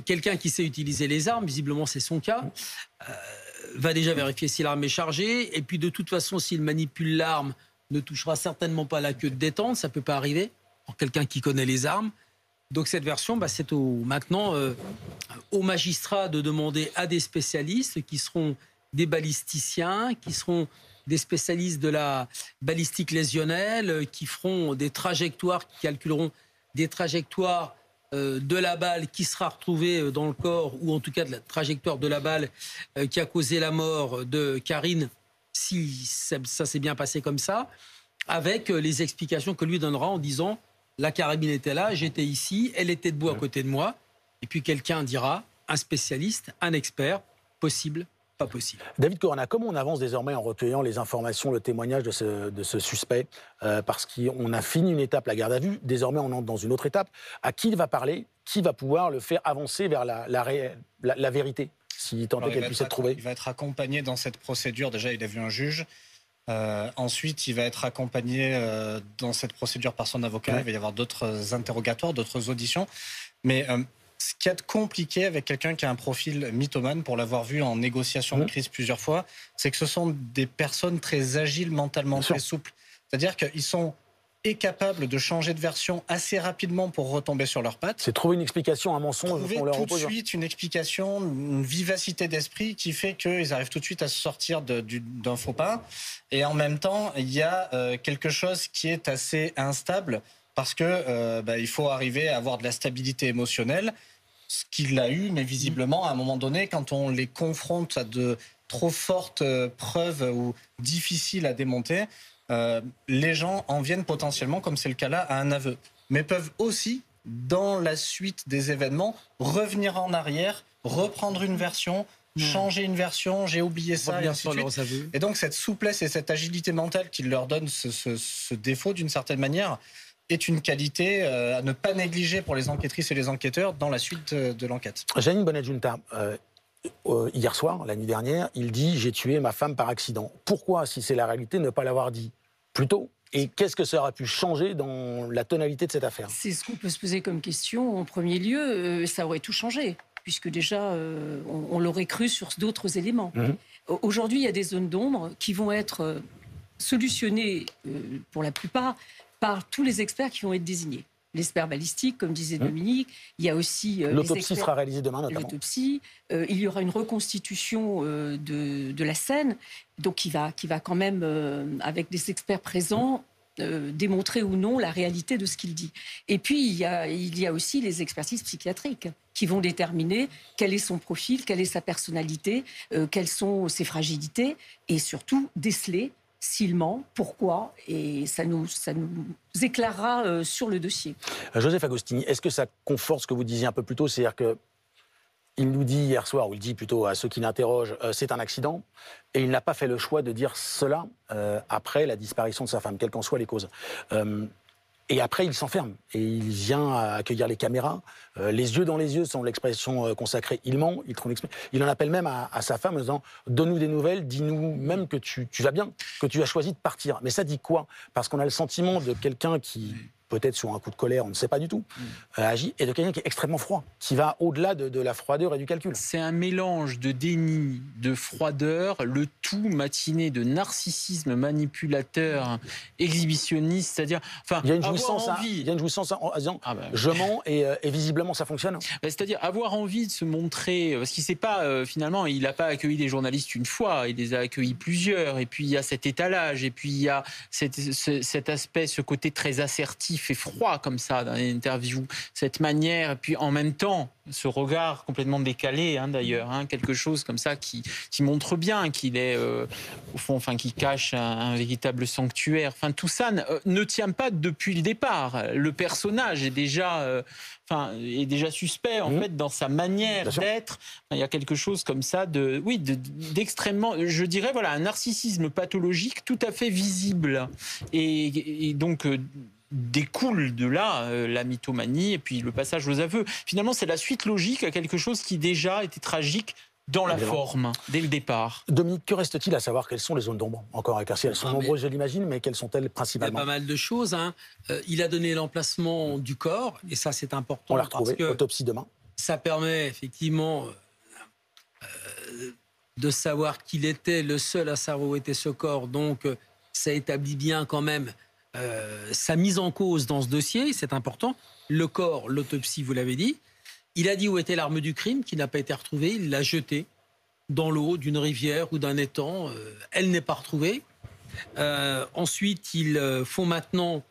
Speaker 18: Quelqu'un qui sait utiliser les armes, visiblement c'est son cas, va déjà vérifier si l'arme est chargée, et puis de toute façon, s'il manipule l'arme, ne touchera certainement pas la queue de détente, ça ne peut pas arriver, pour quelqu'un qui connaît les armes. Donc cette version, c'est maintenant aux magistrats de demander à des spécialistes qui seront des balisticiens, qui seront des spécialistes de la balistique lésionnelle, qui feront des trajectoires, qui calculeront des trajectoires de la balle qui sera retrouvée dans le corps, ou en tout cas de la trajectoire de la balle qui a causé la mort de Karine, si ça s'est bien passé comme ça, avec les explications que lui donnera en disant « la carabine était là, j'étais ici, elle était debout à côté de moi », et puis quelqu'un dira, un spécialiste, un expert, possible, pas possible.
Speaker 4: David Corona, comment on avance désormais en recueillant les informations, le témoignage de ce suspect parce qu'on a fini une étape, la garde à vue, désormais on entre dans une autre étape. À qui il va parler? Qui va pouvoir le faire avancer vers la vérité, si tant est qu'elle puisse être trouvée?
Speaker 19: Il va être accompagné dans cette procédure. Déjà, il a vu un juge. Ensuite, il va être accompagné dans cette procédure par son avocat. Il va y avoir d'autres interrogatoires, d'autres auditions. Mais ce qu'il y a de compliqué avec quelqu'un qui a un profil mythomane, pour l'avoir vu en négociation de crise plusieurs fois, c'est que ce sont des personnes très agiles mentalement, très souples. C'est-à-dire qu'ils sont capables de changer de version assez rapidement pour retomber sur leurs pattes.
Speaker 4: C'est trouver une explication, un mensonge qu'on leur
Speaker 19: tout
Speaker 4: oppose.
Speaker 19: De suite une explication, une vivacité d'esprit qui fait qu'ils arrivent tout de suite à se sortir d'un faux pas. Et en même temps, il y a quelque chose qui est assez instable parce que il faut arriver à avoir de la stabilité émotionnelle, ce qu'il a eu, mais visiblement, à un moment donné, quand on les confronte à de trop fortes preuves ou difficiles à démonter, les gens en viennent potentiellement, comme c'est le cas là, à un aveu. Mais peuvent aussi, dans la suite des événements, revenir en arrière, reprendre une version, changer une version, j'ai oublié ça, et ainsi de suite. Et donc cette souplesse et cette agilité mentale qui leur donne ce défaut d'une certaine manière est une qualité à ne pas négliger pour les enquêtrices et les enquêteurs dans la suite de l'enquête.
Speaker 4: Janine Bonnet-Junta, hier soir, la nuit dernière, il dit « j'ai tué ma femme par accident ». Pourquoi, si c'est la réalité, ne pas l'avoir dit plus tôt ? Et qu'est-ce que ça aurait pu changer dans la tonalité de cette affaire ?
Speaker 21: C'est ce qu'on peut se poser comme question. En premier lieu, ça aurait tout changé, puisque déjà, on l'aurait cru sur d'autres éléments. Aujourd'hui, il y a des zones d'ombre qui vont être solutionnées, pour la plupart, par tous les experts qui vont être désignés. L'expert balistique, comme disait Dominique, il y a aussi...
Speaker 4: L'autopsie sera réalisée demain, notamment.
Speaker 21: L'autopsie, il y aura une reconstitution de la scène, donc qui va quand même, avec des experts présents, démontrer ou non la réalité de ce qu'il dit. Et puis, il y a aussi les expertises psychiatriques qui vont déterminer quel est son profil, quelle est sa personnalité, quelles sont ses fragilités, et surtout déceler s'il ment, pourquoi, et ça nous éclairera sur le dossier.
Speaker 4: Joseph Agostini, est-ce que ça conforte ce que vous disiez un peu plus tôt, c'est-à-dire que il nous dit hier soir, ou il dit plutôt à ceux qui l'interrogent, c'est un accident, et il n'a pas fait le choix de dire cela après la disparition de sa femme, quelles qu'en soient les causes. Et après, il s'enferme, et il vient accueillir les caméras, les yeux dans les yeux, selon l'expression consacrée, il ment, il en appelle même à sa femme en disant « donne-nous des nouvelles, dis-nous même que tu vas bien, que tu as choisi de partir ». Mais ça dit quoi ? Parce qu'on a le sentiment de quelqu'un qui, peut-être sur un coup de colère, on ne sait pas du tout, agit, et de quelqu'un qui est extrêmement froid, qui va au-delà de la froideur et du calcul.
Speaker 20: C'est un mélange de déni, de froideur, le tout matiné de narcissisme manipulateur, exhibitionniste, c'est-à-dire...
Speaker 4: Il y a une jouissance en disant je mens et visiblement ça fonctionne.
Speaker 20: C'est-à-dire avoir envie de se montrer, parce qu'il sait pas, finalement, il n'a pas accueilli des journalistes une fois, il les a accueillis plusieurs, et puis il y a cet étalage, et puis il y a cet aspect, ce côté très assertif et froid comme ça dans les interviews, cette manière, et puis en même temps ce regard complètement décalé d'ailleurs, quelque chose comme ça qui montre bien qu'il est au fond, qui cache un véritable sanctuaire. Enfin, tout ça ne tient pas depuis le départ. Le personnage est déjà suspect en fait dans sa manière d'être. Il y a quelque chose comme ça d'extrêmement, je dirais, un narcissisme pathologique tout à fait visible et donc découle de là la mythomanie et puis le passage aux aveux. Finalement, c'est la suite logique à quelque chose qui déjà était tragique dans la forme, dès le départ.
Speaker 4: Dominique, que reste-t-il à savoir quelles sont les zones d'ombre encore éclaircies? Elles sont nombreuses, je l'imagine, mais quelles sont-elles principalement?
Speaker 18: Il y a pas mal de choses. Il a donné l'emplacement du corps, et ça c'est important.
Speaker 4: On l'a retrouvé, autopsie demain.
Speaker 18: Ça permet effectivement de savoir qu'il était le seul à savoir où était ce corps, donc ça établit bien quand même sa mise en cause dans ce dossier, c'est important. Le corps, l'autopsie, vous l'avez dit. Il a dit où était l'arme du crime, qui n'a pas été retrouvée. Il l'a jetée dans l'eau d'une rivière ou d'un étang. Elle n'est pas retrouvée. Ensuite, il faut maintenant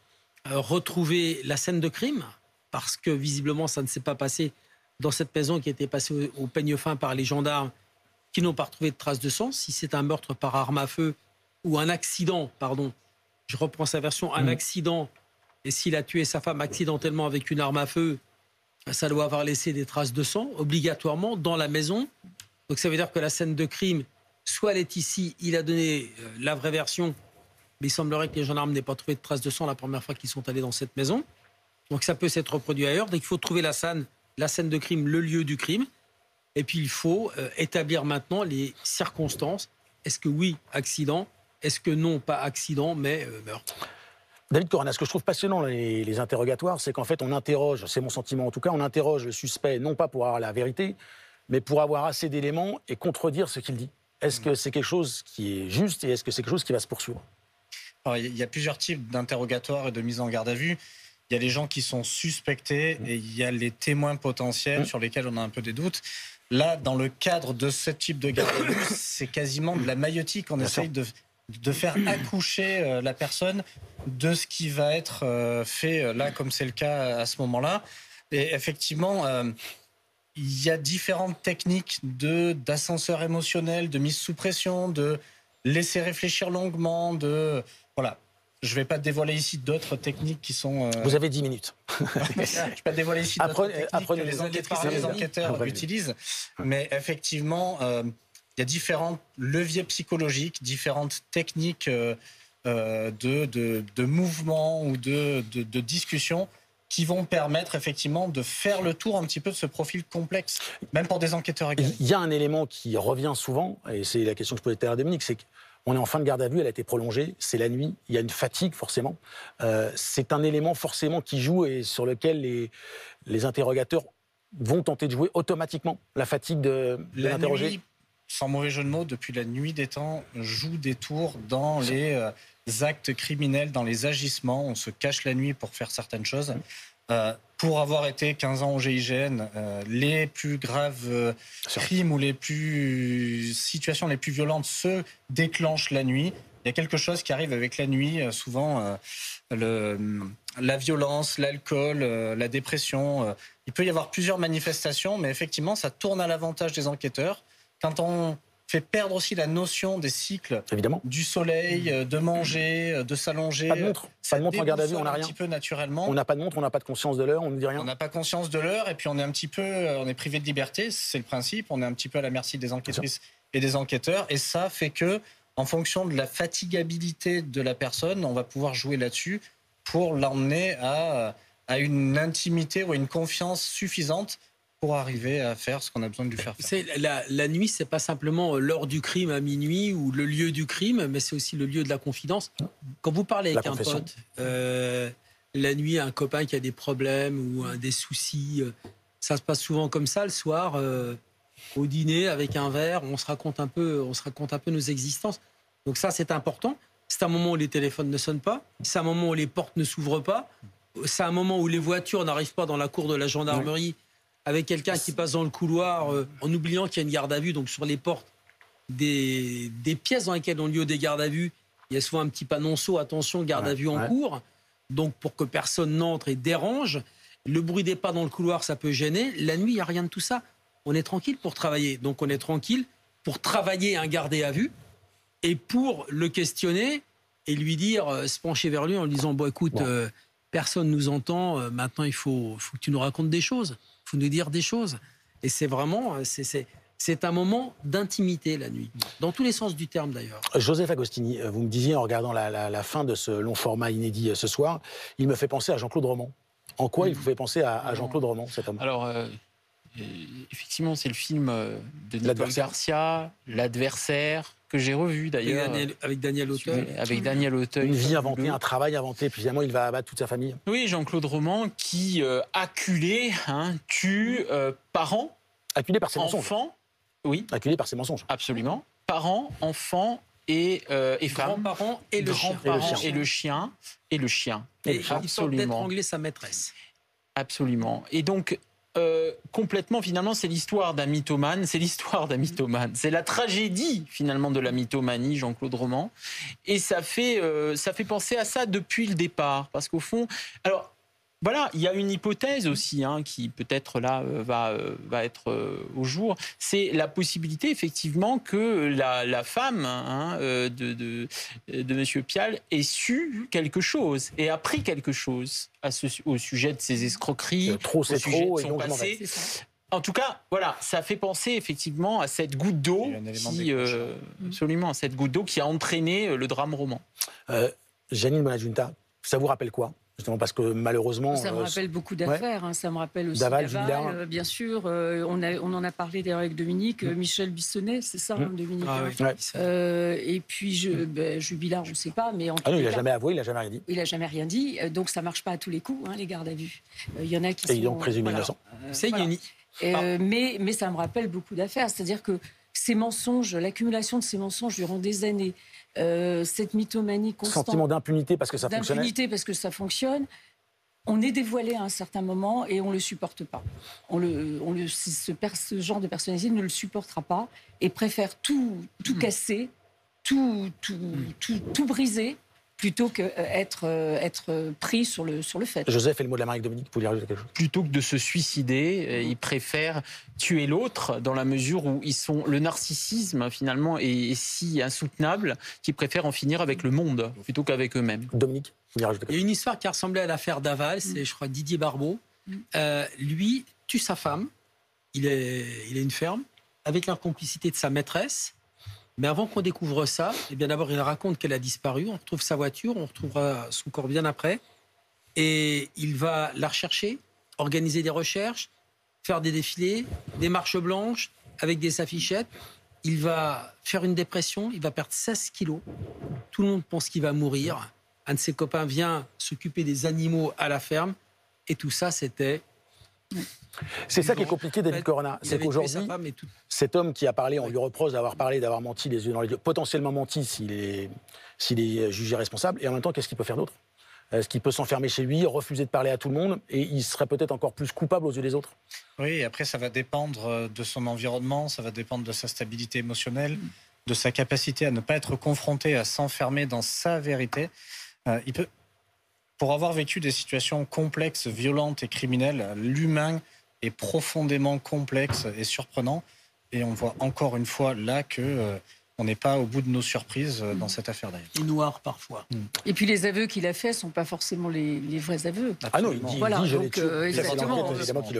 Speaker 18: retrouver la scène de crime, parce que visiblement, ça ne s'est pas passé dans cette maison qui a été passée au peigne fin par les gendarmes, qui n'ont pas retrouvé de traces de sang. Si c'est un meurtre par arme à feu ou un accident, pardon, je reprends sa version, un accident, et s'il a tué sa femme accidentellement avec une arme à feu, ça doit avoir laissé des traces de sang, obligatoirement, dans la maison. Donc ça veut dire que la scène de crime, soit elle est ici, il a donné la vraie version, mais il semblerait que les gendarmes n'aient pas trouvé de traces de sang la première fois qu'ils sont allés dans cette maison. Donc ça peut s'être reproduit ailleurs. Donc il faut trouver la scène de crime, le lieu du crime. Et puis il faut établir maintenant les circonstances. Est-ce que oui, accident? Est-ce que non, pas accident, mais meurtre?
Speaker 4: David Corona, ce que je trouve passionnant les interrogatoires, c'est qu'en fait on interroge, c'est mon sentiment en tout cas, on interroge le suspect non pas pour avoir la vérité, mais pour avoir assez d'éléments et contredire ce qu'il dit. Est-ce que c'est quelque chose qui est juste et est-ce que c'est quelque chose qui va se poursuivre?
Speaker 19: Alors, il y a plusieurs types d'interrogatoires et de mise en garde à vue. Il y a les gens qui sont suspectés et il y a les témoins potentiels sur lesquels on a un peu des doutes. Là, dans le cadre de ce type de garde à vue, c'est quasiment de la maïotique. On essaye de faire accoucher la personne de ce qui va être fait là, comme c'est le cas à ce moment-là. Et effectivement, il y a différentes techniques d'ascenseur émotionnel, de mise sous pression, de laisser réfléchir longuement, voilà. Je ne vais pas dévoiler ici d'autres techniques qui sont...
Speaker 4: Vous avez 10 minutes.
Speaker 19: Je ne vais pas dévoiler ici d'autres techniques que les enquêtrices et les enquêteurs utilisent. Mais effectivement, il y a différents leviers psychologiques, différentes techniques de mouvement ou de discussion qui vont permettre effectivement de faire le tour un petit peu de ce profil complexe, même pour des enquêteurs également.
Speaker 4: Il y a un élément qui revient souvent, et c'est la question que je posais tout à l'heure à Dominique, c'est qu'on est en fin de garde à vue, elle a été prolongée, c'est la nuit, il y a une fatigue forcément. C'est un élément forcément qui joue et sur lequel les interrogateurs vont tenter de jouer automatiquement, la fatigue de l'interroger.
Speaker 19: Sans mauvais jeu de mots, depuis la nuit des temps, joue des tours dans les actes criminels, dans les agissements. On se cache la nuit pour faire certaines choses. Pour avoir été 15 ans au GIGN, les plus graves crimes ou les situations les plus violentes se déclenchent la nuit. Il y a quelque chose qui arrive avec la nuit, souvent la violence, l'alcool, la dépression. Il peut y avoir plusieurs manifestations, mais effectivement, ça tourne à l'avantage des enquêteurs. Quand on fait perdre aussi la notion des cycles,
Speaker 4: évidemment,
Speaker 19: du soleil, de manger, de s'allonger.
Speaker 4: Pas de montre en garde à vue, on n'a rien.
Speaker 19: Un petit peu naturellement.
Speaker 4: On n'a pas de montre, on n'a pas de conscience de l'heure, on ne dit rien.
Speaker 19: On n'a pas conscience de l'heure et puis on est privé de liberté, c'est le principe. On est un petit peu à la merci des enquêtrices et des enquêteurs. Et ça fait que, en fonction de la fatigabilité de la personne, on va pouvoir jouer là-dessus pour l'emmener à une intimité ou à une confiance suffisante pour arriver à faire ce qu'on a besoin de lui faire faire.
Speaker 18: La nuit, c'est pas simplement l'heure du crime à minuit ou le lieu du crime, mais c'est aussi le lieu de la confidence. Quand vous parlez avec un pote, la nuit, un copain qui a des problèmes ou des soucis, ça se passe souvent comme ça le soir, au dîner avec un verre, on se raconte un peu nos existences. Donc ça, c'est important. C'est un moment où les téléphones ne sonnent pas, c'est un moment où les portes ne s'ouvrent pas, c'est un moment où les voitures n'arrivent pas dans la cour de la gendarmerie. Avec quelqu'un qui passe dans le couloir en oubliant qu'il y a une garde à vue, donc sur les portes des pièces dans lesquelles ont lieu des gardes à vue, il y a souvent un petit panonceau, attention, garde à vue en cours, donc pour que personne n'entre et dérange. Le bruit des pas dans le couloir, ça peut gêner. La nuit, il n'y a rien de tout ça. On est tranquille pour travailler. Donc on est tranquille pour travailler un gardé à vue et pour le questionner et lui dire, se pencher vers lui en lui disant, bon écoute, personne ne nous entend, maintenant il faut que tu nous racontes des choses. Il faut nous dire des choses. Et c'est vraiment, c'est un moment d'intimité la nuit, dans tous les sens du terme d'ailleurs.
Speaker 4: Joseph Agostini, vous me disiez en regardant la fin de ce long format inédit ce soir, il me fait penser à Jean-Claude Roman. En quoi il vous fait penser à Jean-Claude Roman, cet homme ?
Speaker 20: Alors, effectivement, c'est le film de Nicole Garcia, L'Adversaire, que j'ai revu d'ailleurs.
Speaker 18: Avec Daniel Auteuil.
Speaker 20: Avec Daniel Auteuil.
Speaker 4: Une vie inventée, un travail inventé, puis finalement il va abattre toute sa famille.
Speaker 20: Oui, Jean-Claude Roman qui, acculé, tue parents.
Speaker 4: Acculé par ses mensonges.
Speaker 20: Enfants. Oui.
Speaker 4: Acculé par ses mensonges.
Speaker 20: Absolument. Parents, enfants et femmes.
Speaker 18: Grands-parents et le chien.
Speaker 20: Et le chien. Et le chien.
Speaker 18: Et il tente d'étrangler sa maîtresse.
Speaker 20: Absolument. Et donc, complètement, finalement, c'est l'histoire d'un mythomane. C'est la tragédie, finalement, de la mythomanie, Jean-Claude Roman. Et ça fait penser à ça depuis le départ. Parce qu'au fond... Alors, voilà, il y a une hypothèse aussi qui peut-être là va être au jour. C'est la possibilité effectivement que la femme de Monsieur Pial ait su quelque chose et appris quelque chose au sujet de ses escroqueries, au sujet de son passé. En tout cas, voilà, ça fait penser effectivement à cette goutte d'eau absolument, cette goutte d'eau qui a entraîné le drame Roman.
Speaker 4: Janine Bonadjunta, ça vous rappelle quoi ? Justement parce que malheureusement...
Speaker 21: Ça me rappelle beaucoup d'affaires, ça me rappelle aussi Daval, bien sûr. On en a parlé d'ailleurs avec Dominique, Michel Bissonnet, c'est ça, Dominique. Et puis Jubilard, on ne sait pas, mais en tout cas...
Speaker 4: il n'a jamais avoué, il n'a jamais rien dit.
Speaker 21: Il n'a jamais rien dit, donc ça ne marche pas à tous les coups, les gardes à vue. Il y en a qui sont...
Speaker 4: Et donc présumé innocent.
Speaker 21: Mais ça me rappelle beaucoup d'affaires, c'est-à-dire que ces mensonges, l'accumulation de ces mensonges durant des années, cette mythomanie constante...
Speaker 4: Sentiment d'impunité parce que ça fonctionne.
Speaker 21: D'impunité parce que ça fonctionne. On est dévoilé à un certain moment et on ne le supporte pas. Ce genre de personnalité ne le supportera pas et préfère tout casser, tout briser plutôt qu'être pris sur le fait.
Speaker 4: Joseph, et le mot de la marque Dominique, vous voulez rajouter quelque chose?
Speaker 20: Plutôt que de se suicider, ils préfèrent tuer l'autre dans la mesure où le narcissisme finalement est si insoutenable qu'ils préfèrent en finir avec le monde plutôt qu'avec eux-mêmes.
Speaker 4: Dominique, vous voulez rajouter quelque chose?
Speaker 18: Il y a une histoire qui a ressemblé à l'affaire Daval, c'est je crois Didier Barbeau. Lui tue sa femme, il a une ferme, avec la complicité de sa maîtresse. Mais avant qu'on découvre ça, eh bien d'abord il raconte qu'elle a disparu, on retrouve sa voiture, on retrouvera son corps bien après. Et il va la rechercher, organiser des recherches, faire des défilés, des marches blanches avec des affichettes. Il va faire une dépression, il va perdre 16 kilos. Tout le monde pense qu'il va mourir. Un de ses copains vient s'occuper des animaux à la ferme. Et tout ça, c'était...
Speaker 4: C'est ça qui est compliqué, David Corona. C'est qu'aujourd'hui, cet homme qui a parlé, on lui reproche d'avoir parlé, d'avoir menti les yeux dans les yeux, potentiellement menti s'il est jugé responsable. Et en même temps, qu'est-ce qu'il peut faire d'autre? Est-ce qu'il peut s'enfermer chez lui, refuser de parler à tout le monde, et il serait peut-être encore plus coupable aux yeux des autres?
Speaker 19: Oui, et après, ça va dépendre de son environnement, ça va dépendre de sa stabilité émotionnelle, de sa capacité à ne pas être confronté, à s'enfermer dans sa vérité. Pour avoir vécu des situations complexes, violentes et criminelles, l'humain est profondément complexe et surprenant. Et on voit encore une fois là que on n'est pas au bout de nos surprises dans cette affaire d'ailleurs.
Speaker 18: Et noir parfois.
Speaker 21: Et puis les aveux qu'il a faits ne sont pas forcément les vrais aveux.
Speaker 4: Ah non, il dit je l'ai tué.
Speaker 21: Exactement.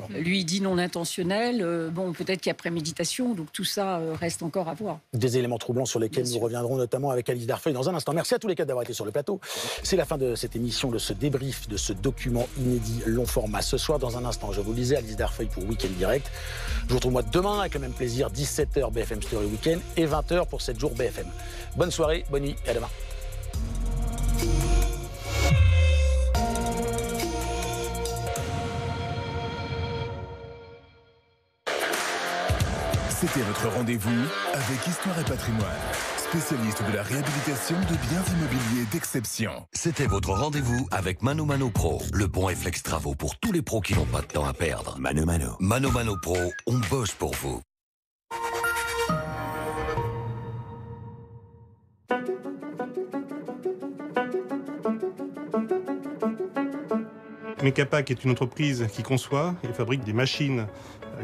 Speaker 21: Lui, il dit non intentionnel. Bon, peut-être qu'il y a préméditation, donc tout ça reste encore à voir.
Speaker 4: Des éléments troublants sur lesquels nous reviendrons notamment avec Alice Darfeuille dans un instant. Merci à tous les quatre d'avoir été sur le plateau. C'est la fin de cette émission, de ce débrief, de ce document inédit long format. Ce soir, dans un instant, je vous le disais, Alice Darfeuille pour Week-end Direct. Je vous retrouve moi demain avec le même plaisir, 17h BFM Story Week-end et 20h pour 7 jours BFM. Bonne soirée, bonne nuit et à demain.
Speaker 1: C'était votre rendez-vous avec Histoire et Patrimoine, spécialiste de la réhabilitation de biens immobiliers d'exception.
Speaker 3: C'était votre rendez-vous avec Mano Mano Pro, le bon réflexe travaux pour tous les pros qui n'ont pas de temps à perdre. Mano Mano. Mano Mano Pro, on bosse pour vous.
Speaker 2: Mecapac est une entreprise qui conçoit et fabrique des machines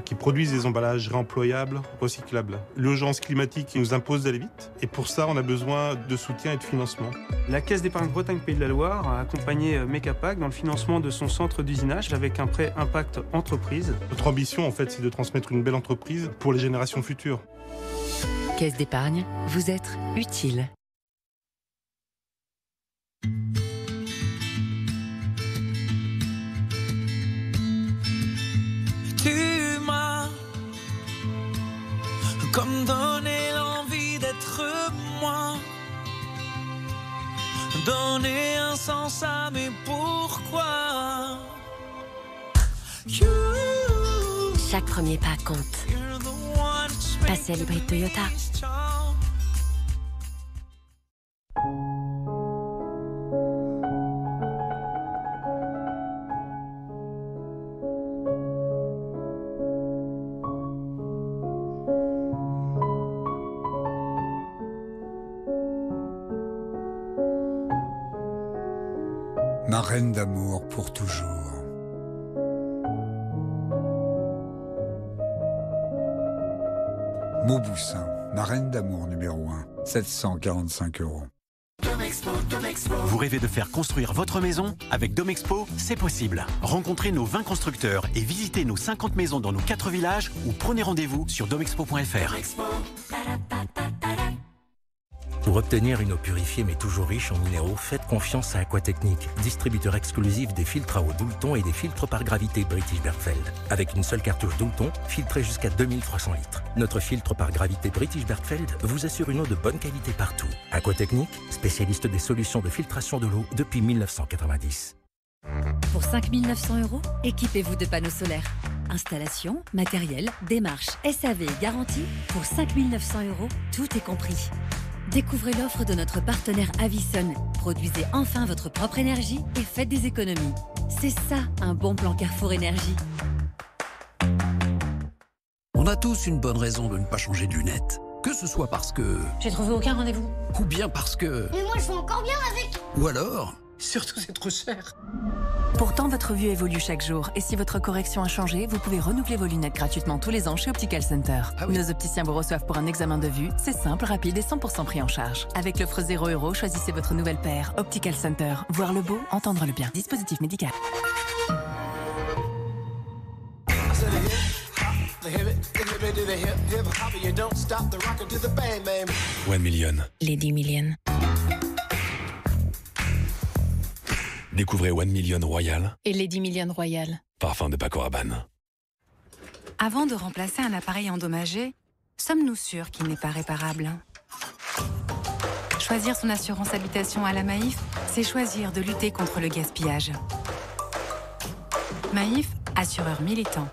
Speaker 2: qui produisent des emballages réemployables, recyclables. L'urgence climatique nous impose d'aller vite et pour ça, on a besoin de soutien et de financement.
Speaker 23: La Caisse d'épargne Bretagne Pays de la Loire a accompagné Mecapac dans le financement de son centre d'usinage avec un prêt Impact Entreprise.
Speaker 2: Notre ambition, en fait, c'est de transmettre une belle entreprise pour les générations futures.
Speaker 24: Caisse d'épargne, vous êtes utile.
Speaker 25: Tu m'as comme donné l'envie d'être moi, donner un sens à mes pourquoi.
Speaker 24: Chaque premier pas compte. Passez à l'hybride Toyota.
Speaker 26: Ma reine d'amour pour toujours. Mauboussin, ma reine d'amour numéro 1, 745 €.
Speaker 27: Vous rêvez de faire construire votre maison? Avec Domexpo, c'est possible. Rencontrez nos 20 constructeurs et visitez nos 50 maisons dans nos 4 villages ou prenez rendez-vous sur domexpo.fr.
Speaker 28: Pour obtenir une eau purifiée mais toujours riche en minéraux, faites confiance à Aquatechnique, distributeur exclusif des filtres à eau Doulton et des filtres par gravité British Bergfeld. Avec une seule cartouche Doulton, filtrée jusqu'à 2300 litres. Notre filtre par gravité British Bergfeld vous assure une eau de bonne qualité partout. Aquatechnique, spécialiste des solutions de filtration de l'eau depuis 1990.
Speaker 24: Pour 5 900 €, équipez-vous de panneaux solaires. Installation, matériel, démarche, SAV et garantie. Pour 5 900 €, tout est compris. Découvrez l'offre de notre partenaire Avison. Produisez enfin votre propre énergie et faites des économies. C'est ça, un bon plan Carrefour Énergie.
Speaker 3: On a tous une bonne raison de ne pas changer de lunettes.
Speaker 6: Que ce soit parce que...
Speaker 7: J'ai trouvé aucun rendez-vous.
Speaker 6: Ou bien parce que...
Speaker 7: Mais moi, je vois encore bien avec.
Speaker 6: Ou alors...
Speaker 7: Surtout, c'est trop cher.
Speaker 8: Pourtant, votre vue évolue chaque jour. Et si votre correction a changé, vous pouvez renouveler vos lunettes gratuitement tous les ans chez Optical Center. Nos opticiens vous reçoivent pour un examen de vue. C'est simple, rapide et 100% pris en charge. Avec l'offre 0 €, choisissez votre nouvelle paire. Optical Center. Voir le beau, entendre le bien. Dispositif médical.
Speaker 27: One Million.
Speaker 8: Les 10 millions.
Speaker 27: Découvrez One Million Royal,
Speaker 8: Et les 10 millions royales.
Speaker 27: parfum de Paco Rabanne.
Speaker 8: Avant de remplacer un appareil endommagé, sommes-nous sûrs qu'il n'est pas réparable? Choisir son assurance habitation à la Maïf, c'est choisir de lutter contre le gaspillage. Maïf, assureur militant.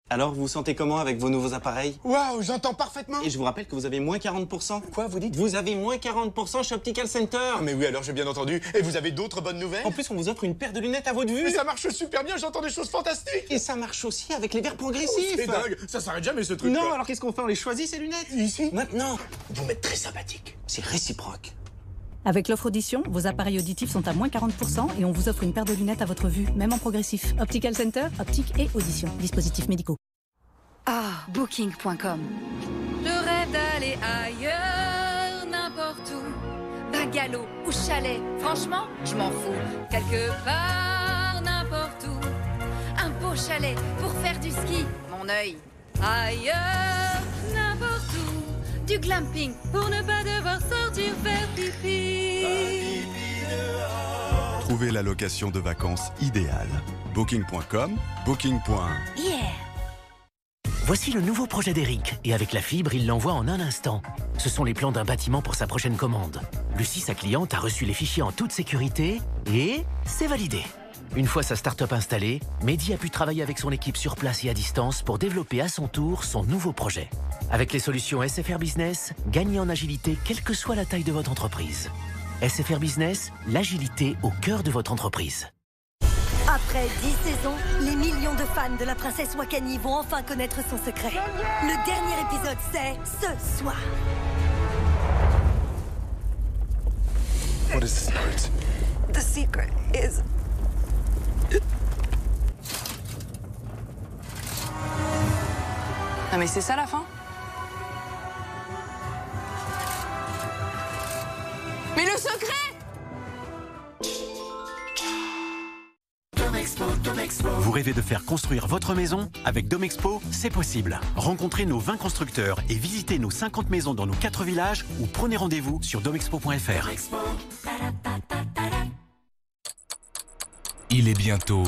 Speaker 9: Alors, vous vous sentez comment avec vos nouveaux appareils?
Speaker 10: Waouh, j'entends parfaitement.
Speaker 9: Et je vous rappelle que vous avez moins 40%. Quoi, vous dites? Vous avez moins 40% chez Optical Center.
Speaker 10: Mais oui, alors j'ai bien entendu. Et vous avez d'autres bonnes nouvelles?
Speaker 9: En plus, on vous offre une paire de lunettes à votre vue.
Speaker 10: Mais ça marche super bien, j'entends des choses fantastiques.
Speaker 9: Et ça marche aussi avec les verres progressifs.
Speaker 10: C'est dingue, ça s'arrête jamais ce truc.
Speaker 9: Non, alors qu'est-ce qu'on fait? On les choisit, ces lunettes?
Speaker 10: Ici?
Speaker 9: Maintenant, vous m'êtes très sympathique. C'est réciproque.
Speaker 12: Avec l'offre audition, vos appareils auditifs sont à moins 40% et on vous offre une paire de lunettes à votre vue, même en progressif. Optical Center, optique et audition. Dispositifs médicaux.
Speaker 24: Ah, Booking.com. Le rêve d'aller ailleurs, n'importe où. Bungalow ou chalet, franchement, je m'en fous. Quelque part, n'importe où. Un beau chalet pour faire du ski, mon œil. Ailleurs, n'importe où. Du glamping pour ne pas devoir sortir faire pipi.
Speaker 14: Trouvez la location de vacances idéale. Booking.com, Booking.
Speaker 24: Yeah.
Speaker 15: Voici le nouveau projet d'Eric. Et avec la fibre, il l'envoie en un instant. Ce sont les plans d'un bâtiment pour sa prochaine commande. Lucie, sa cliente, a reçu les fichiers en toute sécurité et c'est validé. Une fois sa start-up installée, Mehdi a pu travailler avec son équipe sur place et à distance pour développer à son tour son nouveau projet. Avec les solutions SFR Business, gagnez en agilité quelle que soit la taille de votre entreprise. SFR Business, l'agilité au cœur de votre entreprise.
Speaker 29: Après 10 saisons, les millions de fans de la princesse Wakani vont enfin connaître son secret. Le dernier épisode, c'est ce soir.
Speaker 14: What is the secret?
Speaker 29: The secret is...
Speaker 30: Non mais c'est ça la fin? Mais le secret!
Speaker 27: Vous rêvez de faire construire votre maison? Avec Domexpo, c'est possible. Rencontrez nos 20 constructeurs et visitez nos 50 maisons dans nos 4 villages ou prenez rendez-vous sur domexpo.fr.
Speaker 1: Il est bientôt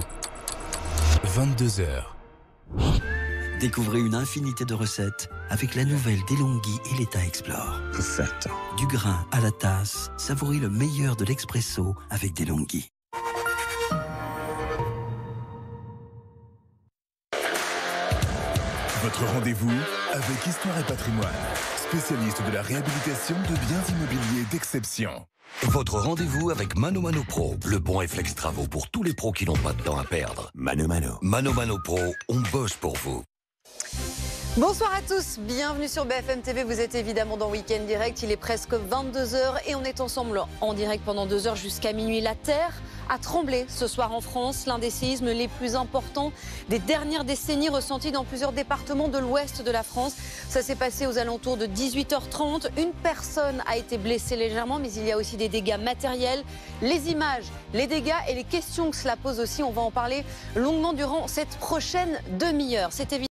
Speaker 1: 22 h.
Speaker 31: Découvrez une infinité de recettes avec la nouvelle DeLonghi et l'État Explore.
Speaker 14: Perfetto.
Speaker 31: Du grain à la tasse, savourez le meilleur de l'expresso avec DeLonghi.
Speaker 1: Votre rendez-vous avec Histoire et Patrimoine, spécialiste de la réhabilitation de biens immobiliers d'exception.
Speaker 3: Votre rendez-vous avec Mano Mano Pro, le bon réflexe travaux pour tous les pros qui n'ont pas de temps à perdre. Mano Mano Pro, on bosse pour vous.
Speaker 31: Bonsoir à tous, bienvenue sur BFM TV, vous êtes évidemment dans Week-end Direct, il est presque 22 h et on est ensemble en direct pendant 2 heures jusqu'à minuit. La Terre a tremblé ce soir en France, l'un des séismes les plus importants des dernières décennies ressentis dans plusieurs départements de l'ouest de la France. Ça s'est passé aux alentours de 18 h 30, une personne a été blessée légèrement mais il y a aussi des dégâts matériels. Les images, les dégâts et les questions que cela pose aussi, on va en parler longuement durant cette prochaine demi-heure. C'est évident.